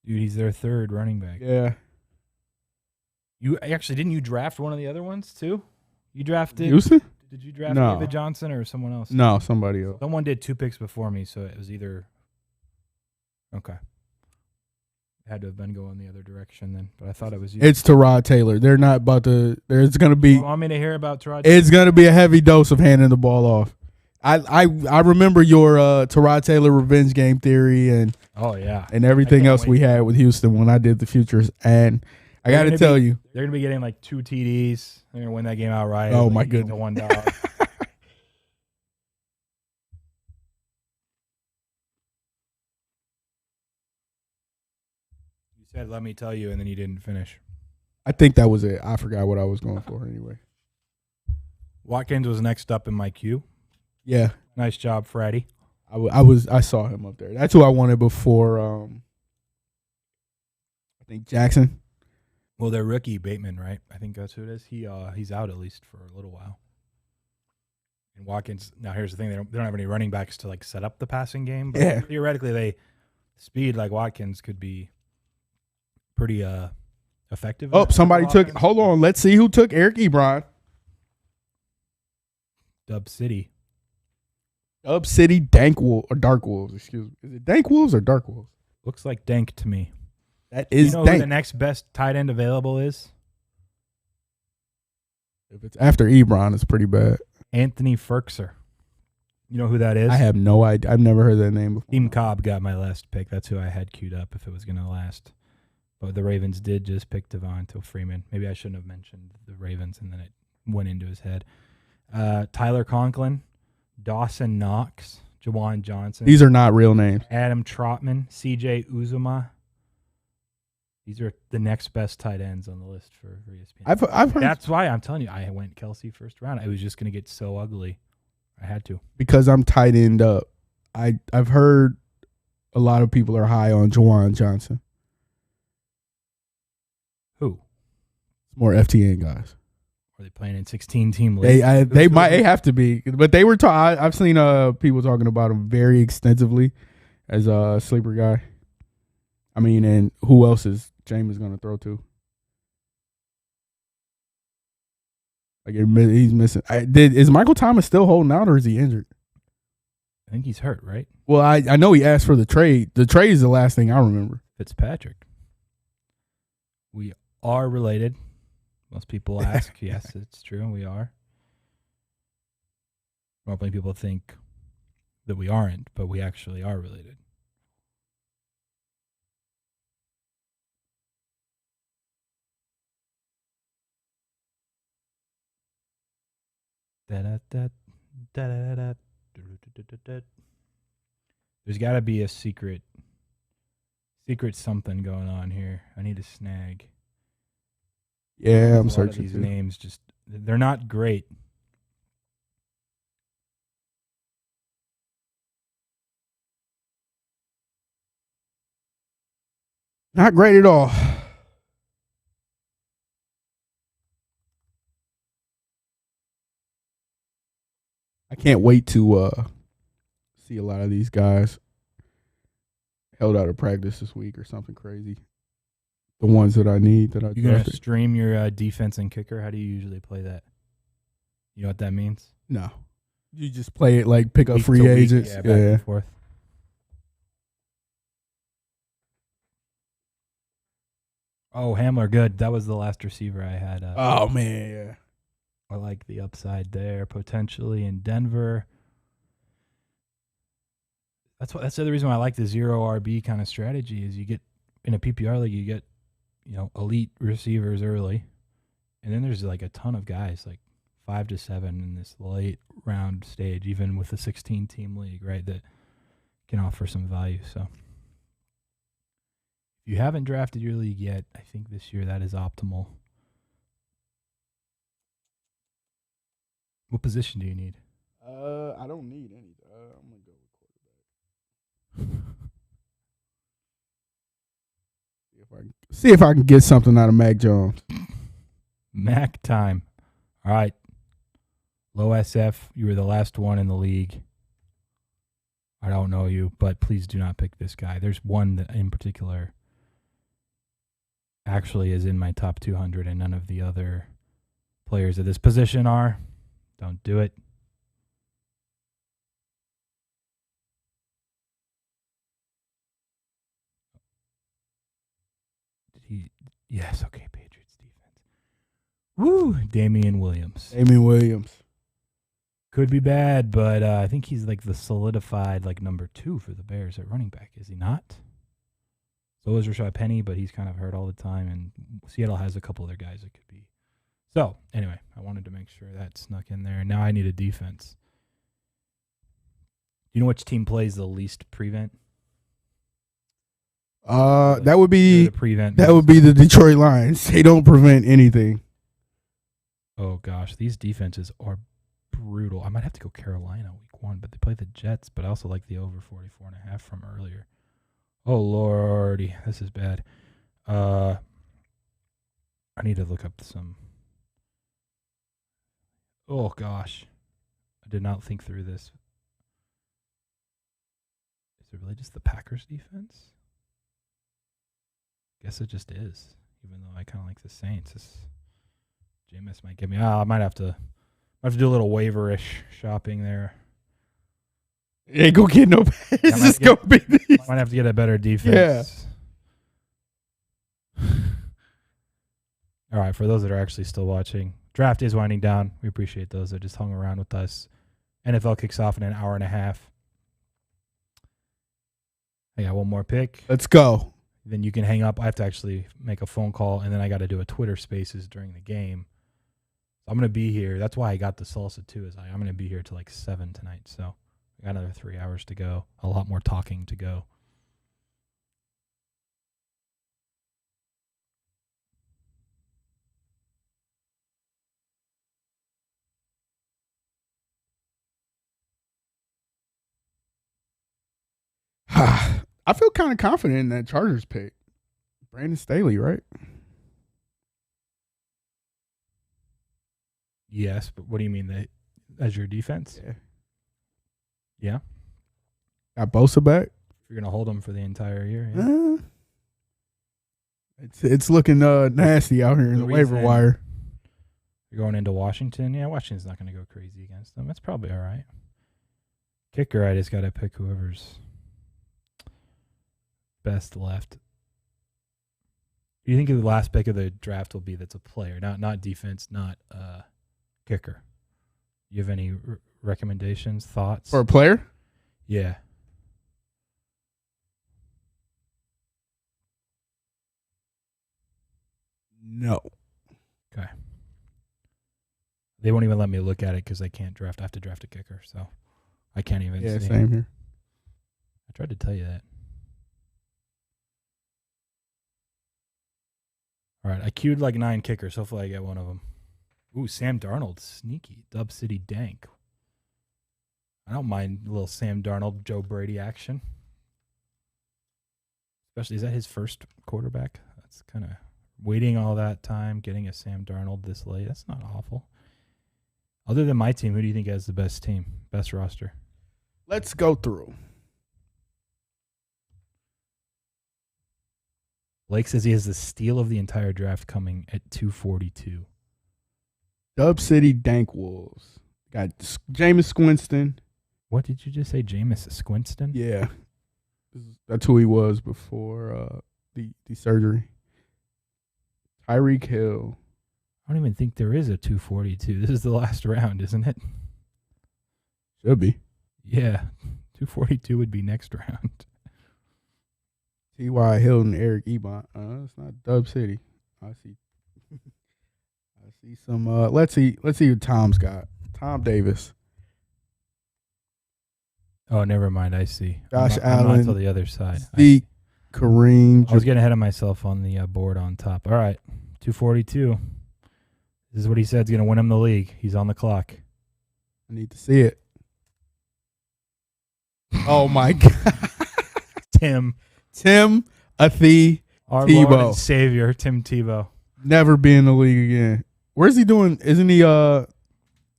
Dude, he's their 3rd running back. Yeah. You actually didn't you draft one of the other ones too? You drafted Houston? Did you draft No. David Johnson or someone else? No, somebody else. Someone did 2 picks before me, so it was either okay. It had to have been going the other direction then, but I thought it was you. It's Tyrod Taylor. They're not about to. There's going to be. You want me to hear about Tyrod? It's going to be a heavy dose of handing the ball off. I remember your Tyrod Taylor revenge game theory and and everything else we had with Houston when I did the futures, and I got to tell you, they're going to be getting like 2 TDs. They're going to win that game outright. Oh like my goodness! $1. said, let me tell you, and then you didn't finish. I think that was it. I forgot what I was going for anyway. Watkins was next up in my queue. Yeah. Nice job, Freddie. I saw him up there. That's who I wanted before. I think Jackson. Well, their rookie Bateman, right? I think that's who it is. He's out at least for a little while. And Watkins. Now here's the thing: they don't have any running backs to like set up the passing game. But theoretically, speed like Watkins could be pretty effective. Oh, somebody took. Hold on. Let's see who took Eric Ebron. Dub City. Dub City Dank Wolves or Dark Wolves. Excuse me. Is it Dank Wolves or Dark Wolves? Looks like Dank to me. That is you know Dank. Who the next best tight end available is? If it's after Ebron, it's pretty bad. Anthony Ferkser. You know who that is? I have no idea. I've never heard that name before. Team Cobb got my last pick. That's who I had queued up if it was going to last. But the Ravens did just pick Devonta Freeman. Maybe I shouldn't have mentioned the Ravens, and then it went into his head. Tyler Conklin, Dawson Knox, Jawan Johnson. These are not real names. Adam Trotman, C.J. Uzuma. These are the next best tight ends on the list for ESPN. I've heard. That's why I'm telling you, I went Kelsey first round. I was just going to get so ugly. I had to. Because I'm tight end up. I've heard a lot of people are high on Jawan Johnson. Who? More FTN guys. Are they playing in 16-team league? They might have to be, but they were. I've seen people talking about him very extensively as a sleeper guy. I mean, and who else is James going to throw to? Like he's missing. Is Michael Thomas still holding out, or is he injured? I think he's hurt, right? Well, I know he asked for the trade. The trade is the last thing I remember. Fitzpatrick. We are related. Most people ask. Yes, it's true. We are. Not many people think that we aren't, but we actually are related. There's got to be a secret something going on here. I need a snag. Yeah, I'm searching. These names they're not great. Not great at all. I can't wait to see a lot of these guys held out of practice this week or something crazy. The ones that I need that I You gonna stream your defense and kicker? How do you usually play that? You know what that means? No, you just play it like pick up Week free to week, agents. back and forth. Oh, Hamler, good. That was the last receiver I had. Oh man, yeah. I like the upside there potentially in Denver. That's the other reason why I like the zero RB kind of strategy is you get in a PPR league, you get elite receivers early, and then there's like a ton of guys like 5 to 7 in this late round stage, even with a 16-team league, right? That can offer some value. So if you haven't drafted your league yet, I think this year that is optimal. What position do you need? I don't need any. I'm gonna go with quarterback. See if I can get something out of Mac Jones. Mac time. All right. Low SF, you were the last one in the league. I don't know you, but please do not pick this guy. There's one that in particular actually is in my top 200, and none of the other players at this position are. Don't do it. Did he? Yes, okay, Patriots defense. Woo! Damian Williams. Could be bad, but I think he's like the solidified like number 2 for the Bears at running back. Is he not? So is Rashad Penny, but he's kind of hurt all the time, and Seattle has a couple other guys that could be. So, anyway, I wanted to make sure that snuck in there. Now I need a defense. Do you know which team plays the least prevent? That would be the prevent. That would be the Detroit Lions. They don't prevent anything. Oh gosh, these defenses are brutal. I might have to go Carolina week 1, but they play the Jets. But I also like the over 44.5 from earlier. Oh lordy, this is bad. I need to look up some. Oh gosh, I did not think through this. Is it really just the Packers defense? Guess it just is. Even though I kind of like the Saints, Jameis might get me. I might have to do a little waiver-ish shopping there. Ain't gonna get no pass. It's gonna be these. Might have to get a better defense. Yeah. All right, for those that are actually still watching, draft is winding down. We appreciate those that just hung around with us. NFL kicks off in an hour and a half. I got one more pick. Let's go. Then you can hang up. I have to actually make a phone call, and then I got to do a Twitter Spaces during the game. I'm going to be here. That's why I got the salsa, too, I'm going to be here till like 7 tonight. So I got another 3 hours to go. A lot more talking to go. I feel kind of confident in that Chargers pick. Brandon Staley, right? Yes, but what do you mean? As your defense? Yeah. Yeah? Got Bosa back? You're going to hold him for the entire year? Yeah? It's looking nasty out here in the waiver wire. You're going into Washington? Yeah, Washington's not going to go crazy against them. That's probably all right. Kicker, I just got to pick whoever's best left. Do you think the last pick of the draft will be that's a player, not defense, not kicker? You have any recommendations, thoughts? For a player? Yeah. No. Okay. They won't even let me look at it because I can't draft. I have to draft a kicker, so I can't even see. Same here. I tried to tell you that. All right, I queued like 9 kickers. Hopefully I get one of them. Ooh, Sam Darnold, sneaky. Dub City Dank. I don't mind a little Sam Darnold, Joe Brady action. Especially, is that his first quarterback? That's kind of waiting all that time, getting a Sam Darnold this late. That's not awful. Other than my team, who do you think has the best team, best roster? Let's go through. Blake says he has the steal of the entire draft coming at 242. Dub City Dank Wolves. Got Jameis Squinston. What did you just say, Jameis Squinston? Yeah. That's who he was before the surgery. Tyreek Hill. I don't even think there is a 242. This is the last round, isn't it? Should be. Yeah. 242 would be next round. T.Y. Hilton, Eric Ebron. It's not Dub City. I see some. Let's see who Tom's got. Tom Davis. Oh, never mind. I see. Josh I'm Allen. on to the other side. Kareem. I was getting ahead of myself on the board on top. All right. 242. This is what he said is going to win him the league. He's on the clock. I need to see it. Oh, my God. Tim Tebow. Our Lord and Savior, Tim Tebow. Never be in the league again. Where's he doing? Isn't he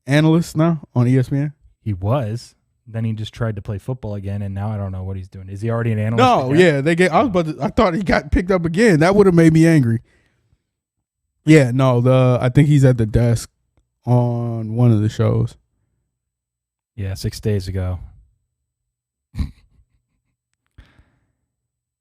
analyst now on ESPN? He was. Then he just tried to play football again, and now I don't know what he's doing. Is he already an analyst? No, again? yeah. I thought he got picked up again. That would have made me angry. Yeah, no, I think he's at the desk on one of the shows. Yeah, 6 days ago.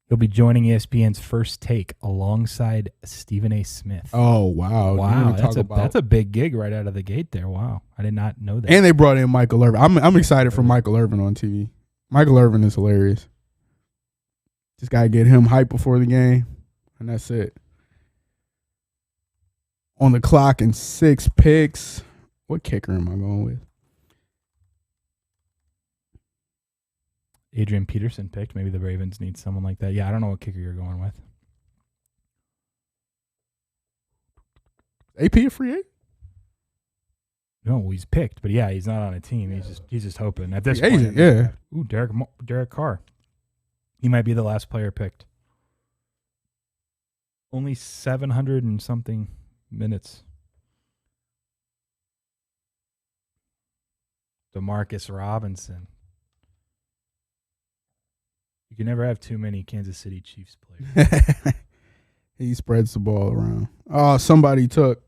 He'll be joining ESPN's First Take alongside Stephen A. Smith. Oh, wow. Wow, that's a big gig right out of the gate there. Wow. I did not know that. And they brought in Michael Irvin. I'm excited for Michael Irvin on TV. Michael Irvin is hilarious. Just got to get him hyped before the game, and that's it. On the clock and 6 picks. What kicker am I going with? Adrian Peterson picked. Maybe the Ravens need someone like that. Yeah, I don't know what kicker you're going with. AP a free agent? No, he's picked, but yeah, he's not on a team. He's just hoping at this Free point. agent, yeah. Ooh, Derek Carr. He might be the last player picked. Only 700 and something minutes. DeMarcus Robinson. You can never have too many Kansas City Chiefs players. He spreads the ball around. Oh, somebody took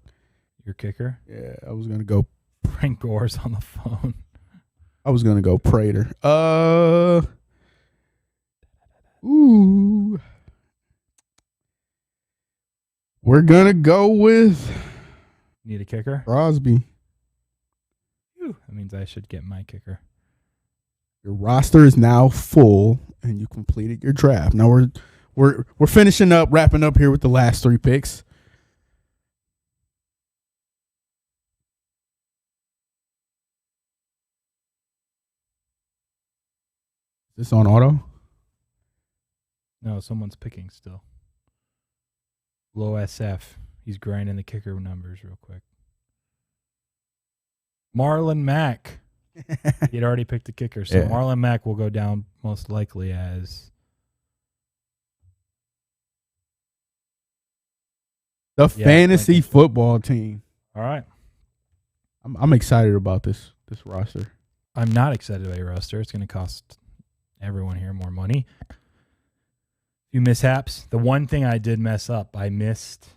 Your kicker? Yeah, I was gonna go. Frank Gore's on the phone. I was gonna go Prater. Ooh. We're gonna go with Need a kicker? Crosby. That means I should get my kicker. Your roster is now full, and you completed your draft. Now we're finishing up, wrapping up here with the last 3 picks. Is this on auto? No, someone's picking still. Low SF. He's grinding the kicker numbers real quick. Marlon Mack. He'd already picked the kicker, so Yeah. Marlon Mack will go down most likely as The fantasy like football team. all right. I'm excited about this roster. I'm not excited about your roster. It's going to cost everyone here more money. Few mishaps. The one thing I did mess up, I missed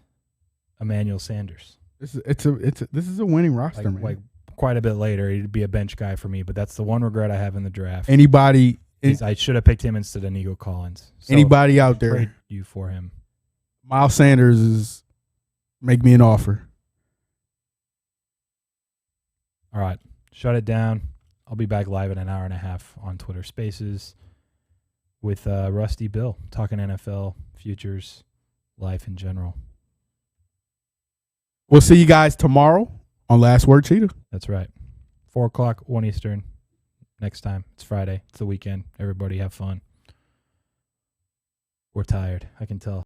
Emmanuel Sanders. This is a winning roster, man. Like quite a bit later, he'd be a bench guy for me, but that's the one regret I have in the draft. Anybody I should have picked him instead of Nico Collins. So anybody out there, trade you for him. Miles Sanders is make me an offer. All right, shut it down. I'll be back live in an hour and a half on Twitter Spaces with Rusty Bill talking NFL, futures, life in general. We'll see you guys tomorrow on Last Word Cheetah. That's right. 4 o'clock, 1 Eastern. Next time. It's Friday. It's the weekend. Everybody have fun. We're tired. I can tell.